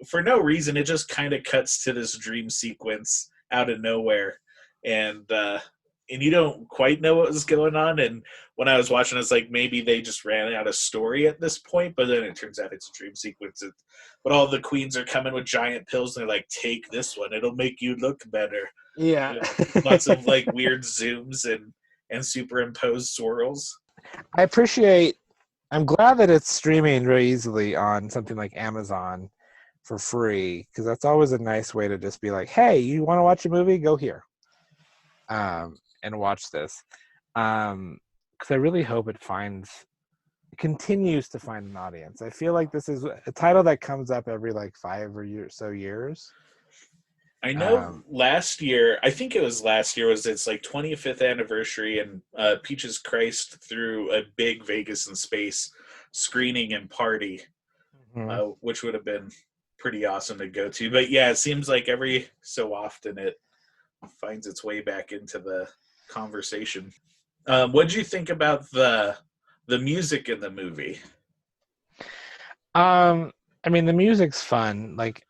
for no reason, it just kind of cuts to this dream sequence out of nowhere, and you don't quite know what was going on. And when I was watching, it's like maybe they just ran out of story at this point, but then it turns out it's a dream sequence. But all the queens are coming with giant pills, and they're like, "Take this one; it'll make you look better." Yeah. Lots of like weird zooms and superimposed swirls. I'm glad that it's streaming very easily on something like Amazon for free, because that's always a nice way to just be like, hey, you want to watch a movie? Go here and watch this. Because I really hope it continues to find an audience. I feel like this is a title that comes up every like 5 or so years. I know last year, I think it was last year, was its like 25th anniversary, and Peaches Christ threw a big Vegas in Space screening and party, which would have been pretty awesome to go to. But yeah, it seems like every so often it finds its way back into the conversation. What did you think about the music in the movie? I mean, the music's fun. Like,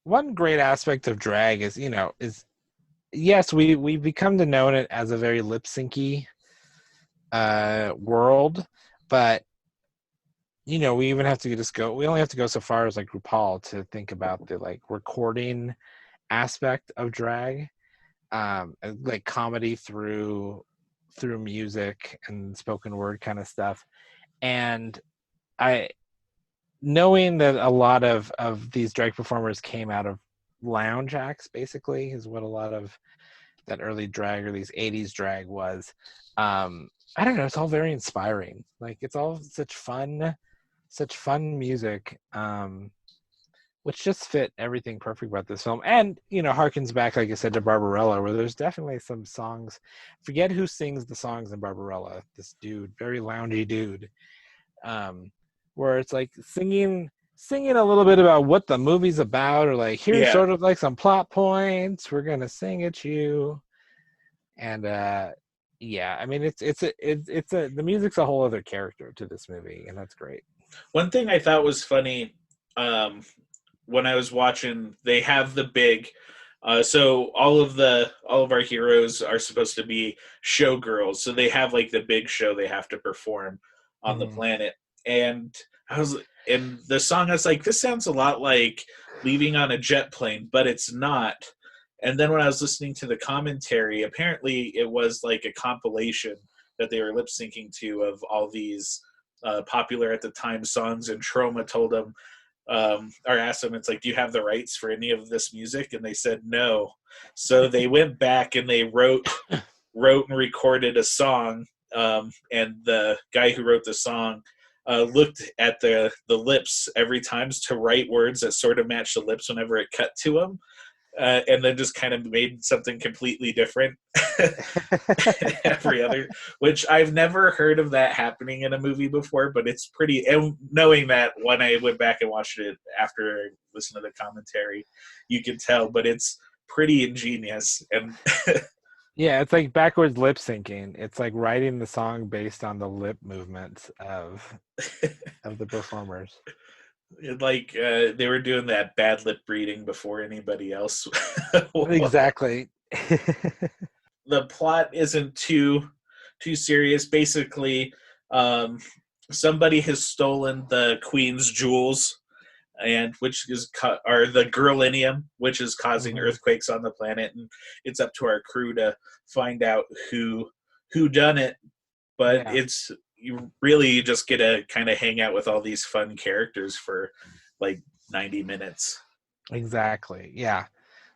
one great aspect of drag is, yes, we've become to know it as a very lip syncy world, but we even have to we only have to go so far as like RuPaul to think about the like recording aspect of drag, like comedy through music and spoken word kind of stuff. And knowing that a lot of these drag performers came out of lounge acts, basically, is what a lot of that early drag or these 80s drag was. I don't know, it's all very inspiring. Like, it's all such fun music, which just fit everything perfect about this film. And, harkens back, like I said, to Barbarella, where there's definitely some songs. Forget who sings the songs in Barbarella. This dude, very loungy dude. Where it's like singing a little bit about what the movie's about, or like, here's sort of like some plot points. We're gonna sing at you, and I mean, the music's a whole other character to this movie, and that's great. One thing I thought was funny, when I was watching, they have the big. So all of our heroes are supposed to be showgirls, so they have like the big show they have to perform on the planet. And in the song, I was like, this sounds a lot like Leaving on a Jet Plane, but it's not. And then when I was listening to the commentary, apparently it was like a compilation that they were lip syncing to of all these popular at the time songs. And Troma told them, or asked them, it's like, do you have the rights for any of this music? And they said no. So they went back and they wrote and recorded a song. And the guy who wrote the song looked at the lips every time to write words that sort of matched the lips whenever it cut to them, and then just kind of made something completely different every other, which I've never heard of that happening in a movie before, but it's pretty, and knowing that when I went back and watched it after I listened to the commentary, you can tell, but it's pretty ingenious. And yeah, it's like backwards lip syncing. It's like writing the song based on the lip movements of the performers. Like they were doing that bad lip reading before anybody else. Exactly. The plot isn't too serious. Basically, somebody has stolen the queen's jewels, and which is or the girlinium, which is causing earthquakes on the planet, and it's up to our crew to find out who done it. But you really just get to kind of hang out with all these fun characters for like 90 minutes. Exactly. Yeah.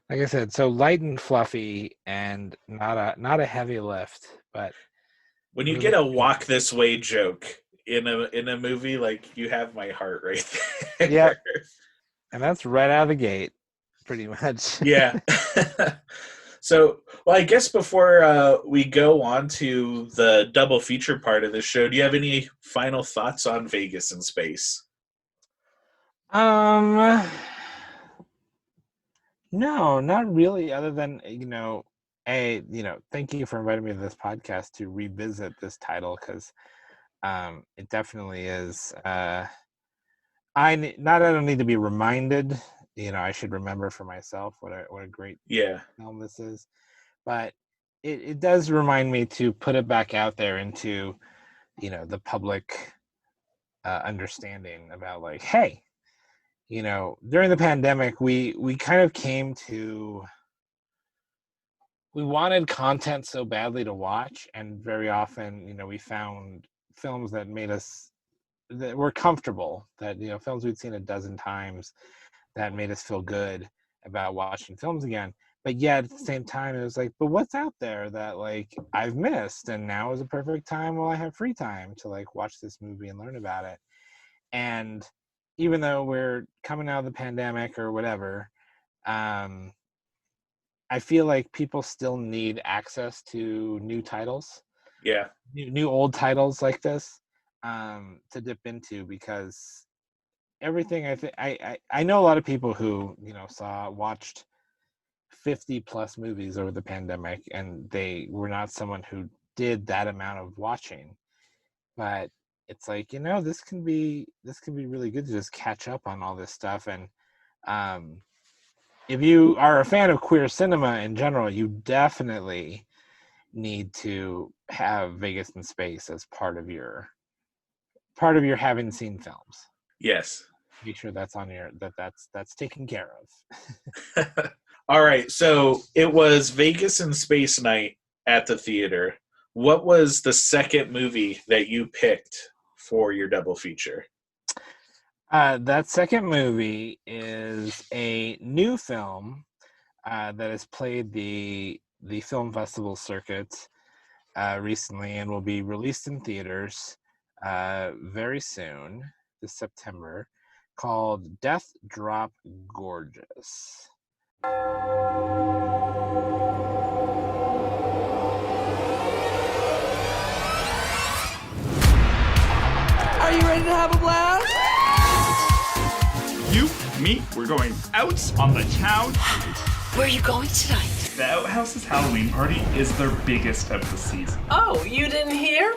Like I said, so light and fluffy, and not a heavy lift, but when you get a walk this way joke in a movie, like, you have my heart right there. Yeah. And that's right out of the gate, pretty much. Yeah. So, well, I guess before we go on to the double feature part of the show, do you have any final thoughts on Vegas in Space? No, not really, other than, thank you for inviting me to this podcast to revisit this title, because it definitely is I don't need to be reminded. I should remember for myself what a great film this is. But it does remind me to put it back out there into, the public understanding about like, hey, during the pandemic, we kind of came to, we wanted content so badly to watch, and very often, we found films that made us, that were comfortable, that, films we'd seen a dozen times that made us feel good about watching films again. But yet at the same time, it was like, but what's out there that like I've missed, and now is a perfect time while I have free time to like watch this movie and learn about it. And even though we're coming out of the pandemic or whatever, I feel like people still need access to new titles. Yeah. New old titles like this to dip into, because everything I know a lot of people who, watched 50 plus movies over the pandemic, and they were not someone who did that amount of watching. But it's like, this can be really good to just catch up on all this stuff. And if you are a fan of queer cinema in general, you definitely need to have Vegas in Space as part of your having seen films. Yes. Make sure that's on your that's taken care of. All right. So it was Vegas in Space night at the theater. What was the second movie that you picked for your double feature? That second movie is a new film that has played the film festival circuit recently, and will be released in theaters very soon, this September, called Death Drop Gorgeous. Are you ready to have a blast? You, me, we're going out on the town. Where are you going tonight? The Outhouse's Halloween party is their biggest of the season. Oh, you didn't hear?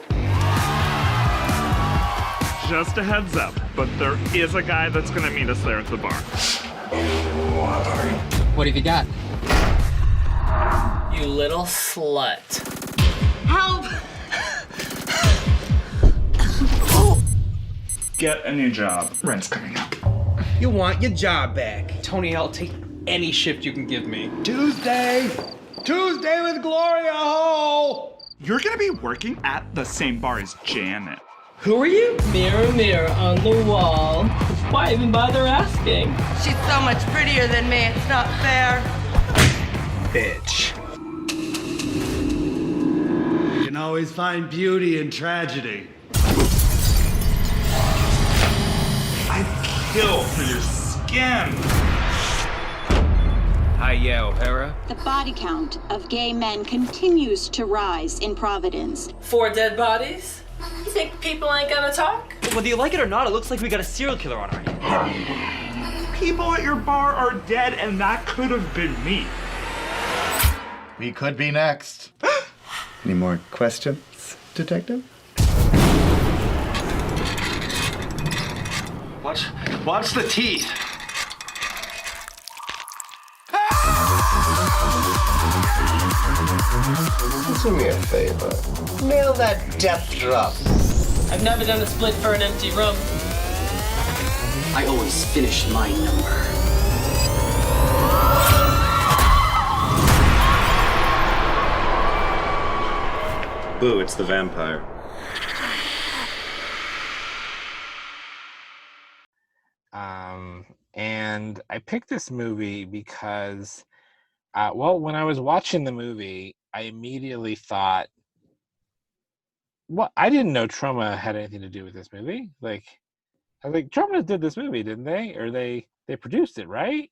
Just a heads up, but there is a guy that's gonna meet us there at the bar. What have you got? You little slut. Help! Get a new job. Rent's coming up. You want your job back. Tony, I'll take any shift you can give me. Tuesday with Gloria Hole. You're gonna be working at the same bar as Janet. Who are you? Mirror, mirror on the wall. Why even bother asking? She's so much prettier than me, it's not fair. Bitch. You can always find beauty in tragedy. I'd kill for your skin. Hi, yeah, O'Hara. The body count of gay men continues to rise in Providence. 4 dead bodies? You think people ain't gonna talk? Whether you like it or not, it looks like we got a serial killer on our hands. People at your bar are dead, and that could have been me. We could be next. Any more questions, Detective? Watch the teeth. Do me a favor. Nail that death drop. I've never done a split for an empty room. I always finish my number. Boo, it's the vampire. And I picked this movie because, when I was watching the movie, I immediately thought, I didn't know Troma had anything to do with this movie. Like, I was like, Troma did this movie, didn't they? Or they produced it, right?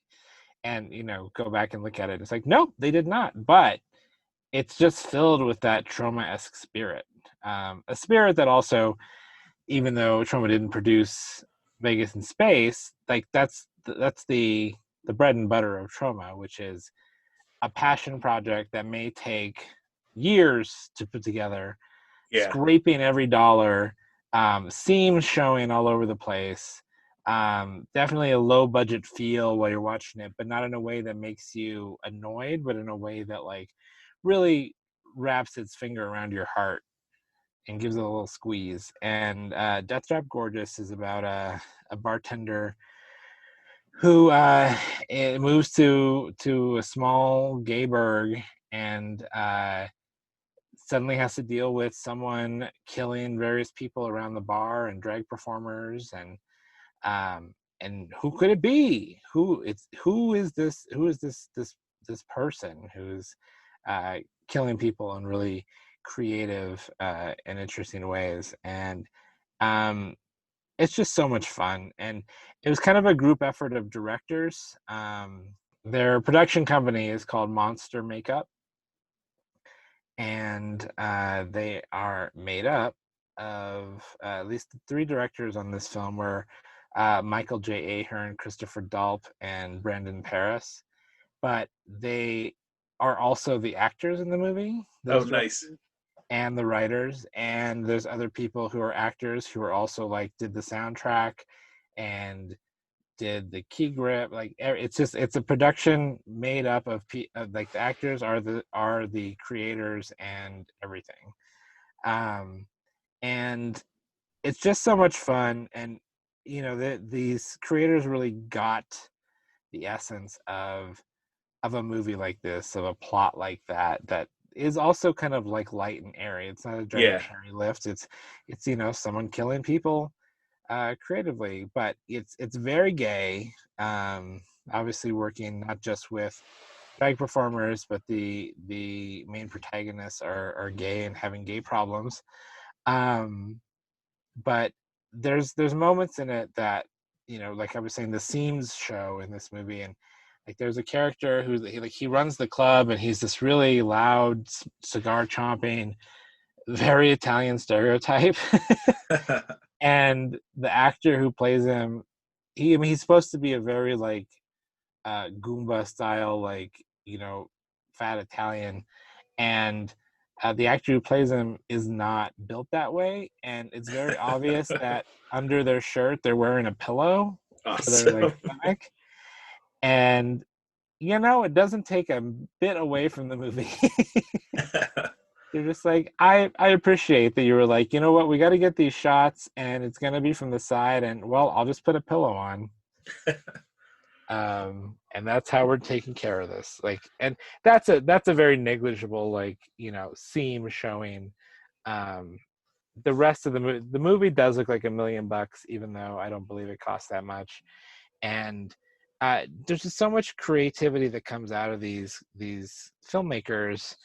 And, go back and look at it. It's like, nope, they did not. But it's just filled with that Troma-esque spirit. A spirit that also, even though Troma didn't produce Vegas in Space, like that's the bread and butter of Troma, which is a passion project that may take years to put together, scraping every dollar, seams showing all over the place, Definitely a low budget feel while you're watching it, but not in a way that makes you annoyed, but in a way that like really wraps its finger around your heart and gives it a little squeeze. And Death Drop Gorgeous is about a bartender who moves to a small gay burg and suddenly has to deal with someone killing various people around the bar and drag performers, and who could it be? Who is this person who's killing people in really creative and interesting ways? And it's just so much fun. And it was kind of a group effort of directors. Their production company is called Monster Makeup, and they are made up of at least 3 directors on this film were Michael J. Ahern, Christopher Dalp, and Brandon Paris. But they are also the actors in the movie. Oh, nice. And the writers, and there's other people who are actors who are also like did the soundtrack and did the key grip. Like it's a production made up of like the actors are the creators and everything. And it's just so much fun. And you know, these creators really got the essence of a movie like this, of a plot like that is also kind of like light and airy. It's not a Dragumentary lift. It's you know, someone killing people creatively, but it's very gay. Obviously working not just with drag performers, but the main protagonists are gay and having gay problems. But there's moments in it that, you know, like I was saying, the seams show in this movie. And like there's a character who he runs the club, and he's this really loud cigar chomping, very Italian stereotype. And the actor who plays him, he's supposed to be a very like Goomba style, like, you know, fat Italian, and the actor who plays him is not built that way, and it's very obvious that under their shirt they're wearing a pillow for their like stomach. And you know, it doesn't take a bit away from the movie. You're just like, I appreciate that you were like, you know what, we got to get these shots, and it's gonna be from the side, and well, I'll just put a pillow on. And that's how we're taking care of this. Like, and that's a very negligible, like, you know, seam showing. The rest of the movie does look like $1 million, even though I don't believe it costs that much. And there's just so much creativity that comes out of these filmmakers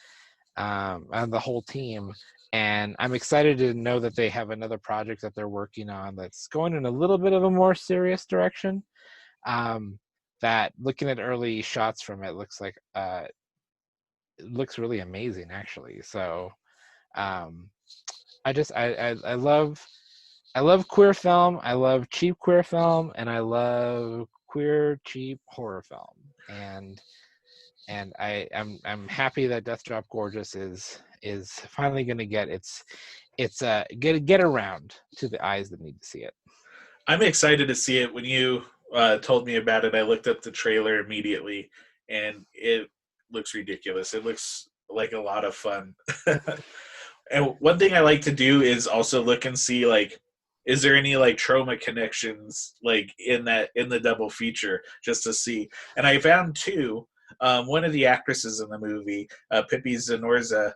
and the whole team. And I'm excited to know that they have another project that they're working on that's going in a little bit of a more serious direction. That looking at early shots from it looks like it looks really amazing, actually. So I love queer film, I love cheap queer film, and I love queer cheap horror film. And I'm happy that Death Drop Gorgeous is finally going to get its get around to the eyes that need to see it. I'm excited to see it. When you told me about it, I looked up the trailer immediately, and it looks ridiculous. It looks like a lot of fun. And one thing I like to do is also look and see, like, is there any like Troma connections like in the double feature, just to see. And I found 2. One of the actresses in the movie, Pippi Zanorza,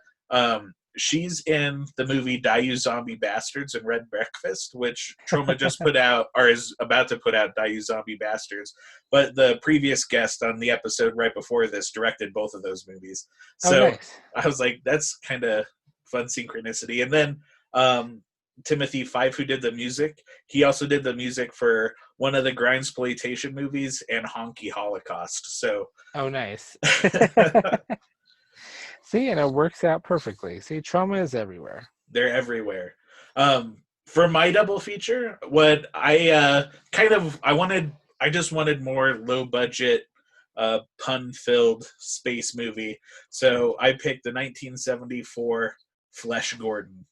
she's in the movie Die You Zombie Bastards and Red Breakfast, which Troma just put out, or is about to put out, Die You Zombie Bastards. But the previous guest on the episode right before this directed both of those movies. So nice. I was like, that's kind of fun synchronicity. And then Timothy Fife, who did the music, he also did the music for one of the Grindsploitation movies and Honky Holocaust. So nice. See, and it works out perfectly. See, Troma is everywhere. They're everywhere. For my double feature, what I just wanted more low budget, pun filled space movie. So I picked the 1974 Flesh Gordon.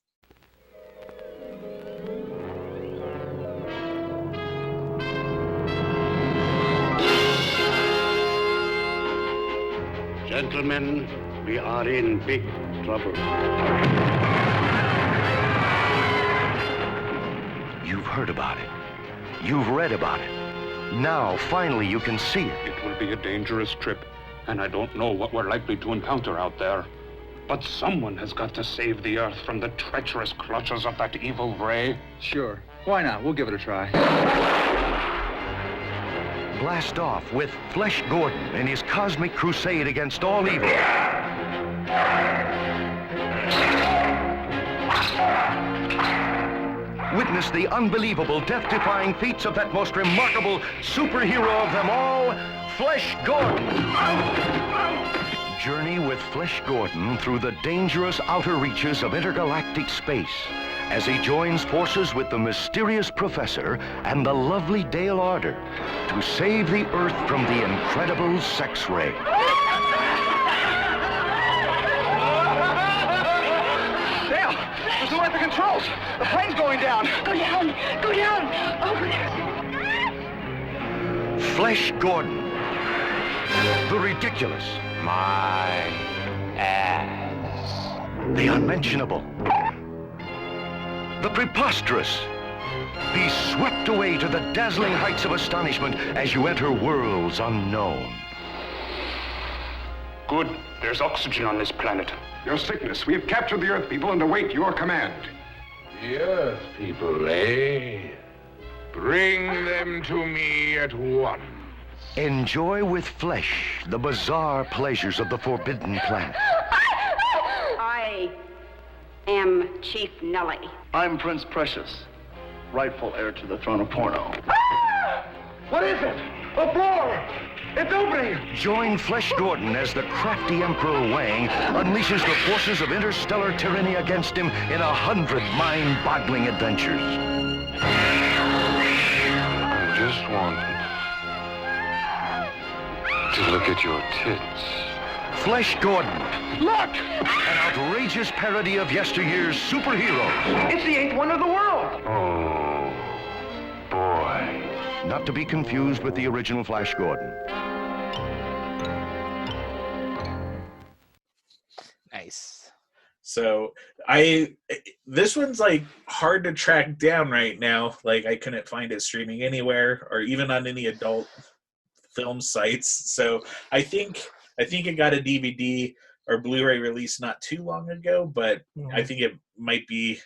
Gentlemen, we are in big trouble. You've heard about it. You've read about it. Now, finally, you can see it. It will be a dangerous trip, and I don't know what we're likely to encounter out there. But someone has got to save the Earth from the treacherous clutches of that evil ray. Sure. Why not? We'll give it a try. Blast off with Flesh Gordon in his cosmic crusade against all evil. Witness the unbelievable, death-defying feats of that most remarkable superhero of them all, Flesh Gordon. Journey with Flesh Gordon through the dangerous outer reaches of intergalactic space as he joins forces with the mysterious Professor and the lovely Dale Arder to save the Earth from the incredible sex ray. Dale, there's no way for controls. The plane's going down. Go down. Go down. Over. Flesh Gordon. The ridiculous. My ass. The unmentionable. The preposterous. Be swept away to the dazzling heights of astonishment as you enter worlds unknown. Good. There's oxygen on this planet. Your sickness. We've captured the Earth people and await your command. The Earth people, eh? Bring them to me at once. Enjoy with Flesh the bizarre pleasures of the Forbidden Planet. I am Chief Nellie. I'm Prince Precious, rightful heir to the throne of porno. What is it? A floor! It's opening! Join Flesh Gordon as the crafty Emperor Wang unleashes the forces of interstellar tyranny against him in 100 mind-boggling adventures. I just wanted to look at your tits. Flesh Gordon. Look! An outrageous parody of yesteryear's superheroes. It's the 8th wonder of the world! Oh, boy. Not to be confused with the original Flash Gordon. Nice. So this one's like hard to track down right now. Like I couldn't find it streaming anywhere or even on any adult film sites. So I think it got a DVD or Blu-ray release not too long ago, but I think it might be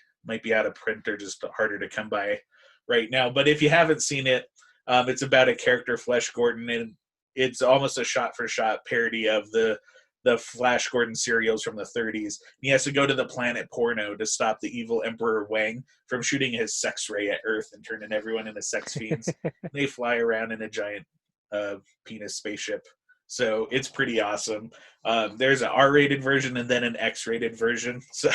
out of print or just harder to come by right now. But if you haven't seen it, it's about a character, Flesh Gordon, and it's almost a shot-for-shot parody of the Flash Gordon serials from the 30s. He has to go to the planet Porno to stop the evil Emperor Wang from shooting his sex ray at Earth and turning everyone into sex fiends. They fly around in a giant penis spaceship. So it's pretty awesome. There's an R-rated version and then an X-rated version. So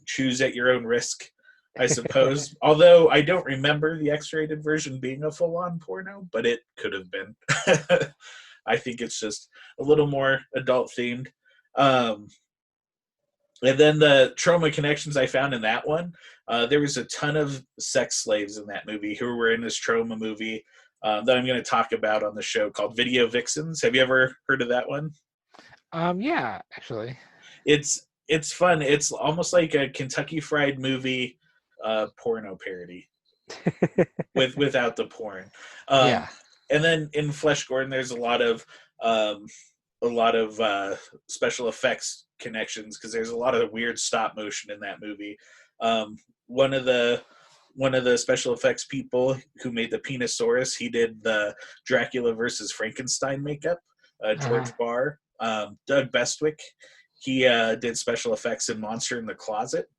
choose at your own risk, I suppose. Although I don't remember the X-rated version being a full-on porno, but it could have been. I think it's just a little more adult-themed. And then the Troma connections I found in that one, there was a ton of sex slaves in that movie who were in this Troma movie that I'm going to talk about on the show called Video Vixens. Have you ever heard of that one? Yeah, actually. It's fun. It's almost like a Kentucky Fried Movie porno parody without the porn. Yeah. And then in Flesh Gordon, there's a lot of special effects connections because there's a lot of weird stop motion in that movie. One of the special effects people who made the Penisaurus, he did the Dracula versus Frankenstein makeup. George Barr, Doug Bestwick, he did special effects in Monster in the Closet.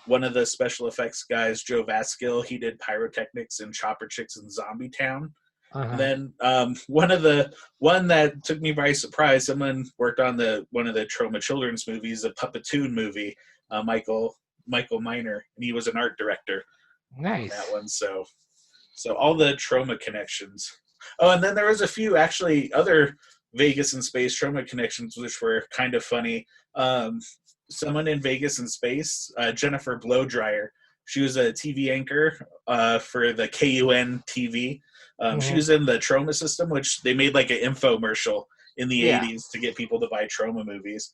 One of the special effects guys, Joe Vaskill, he did pyrotechnics in Chopper Chicks in Zombie Town. Then one that took me by surprise, someone worked on one of the Troma children's movies, a Puppetoon movie, Michael Miner, and he was an art director. Nice. On that one, so all the Troma connections. Oh, and then there was a few actually other Vegas and Space Troma connections, which were kind of funny. Someone in Vegas and Space, Jennifer Blowdryer, she was a TV anchor for the KUN TV. She was in the Troma system, which they made like an infomercial, in the Yeah. 80s to get people to buy Troma movies.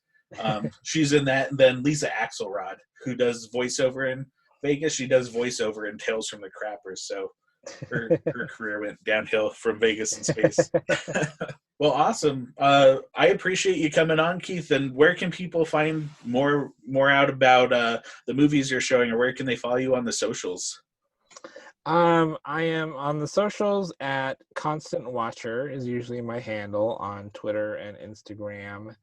She's in that. And then Lisa Axelrod, who does voiceover in Vegas. She does voiceover in Tales from the Crappers. So her career went downhill from Vegas in space. Well, awesome. I appreciate you coming on, Keith. And where can people find more out about the movies you're showing, or where can they follow you on the socials? I am on the socials at Constant Watcher is usually my handle on Twitter and Instagram.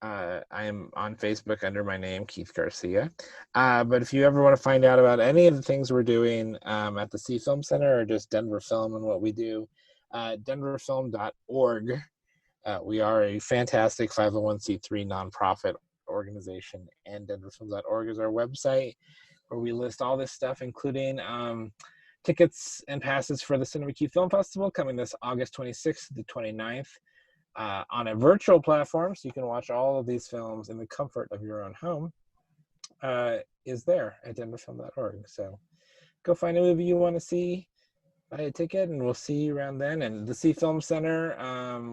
I am on Facebook under my name, Keith Garcia. But if you ever want to find out about any of the things we're doing at the C Film Center or just Denver Film and what we do, denverfilm.org. We are a fantastic 501c3 nonprofit organization, and denverfilm.org is our website where we list all this stuff, including tickets and passes for the Cinema Key Film Festival coming this August 26th to the 29th. On a virtual platform, so you can watch all of these films in the comfort of your own home, is there at denverfilm.org. So go find a movie you want to see, buy a ticket, and we'll see you around then. And the C Film Center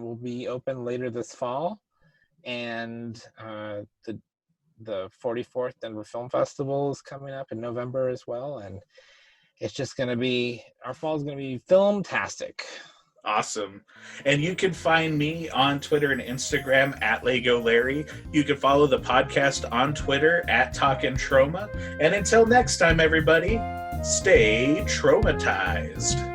will be open later this fall, and the 44th Denver Film Festival is coming up in November as well. And it's just going to be, our fall is going to be filmtastic. Awesome. And you can find me on Twitter and Instagram at Lego Larry. You can follow the podcast on Twitter at Talkin Troma. And until next time, everybody, stay traumatized.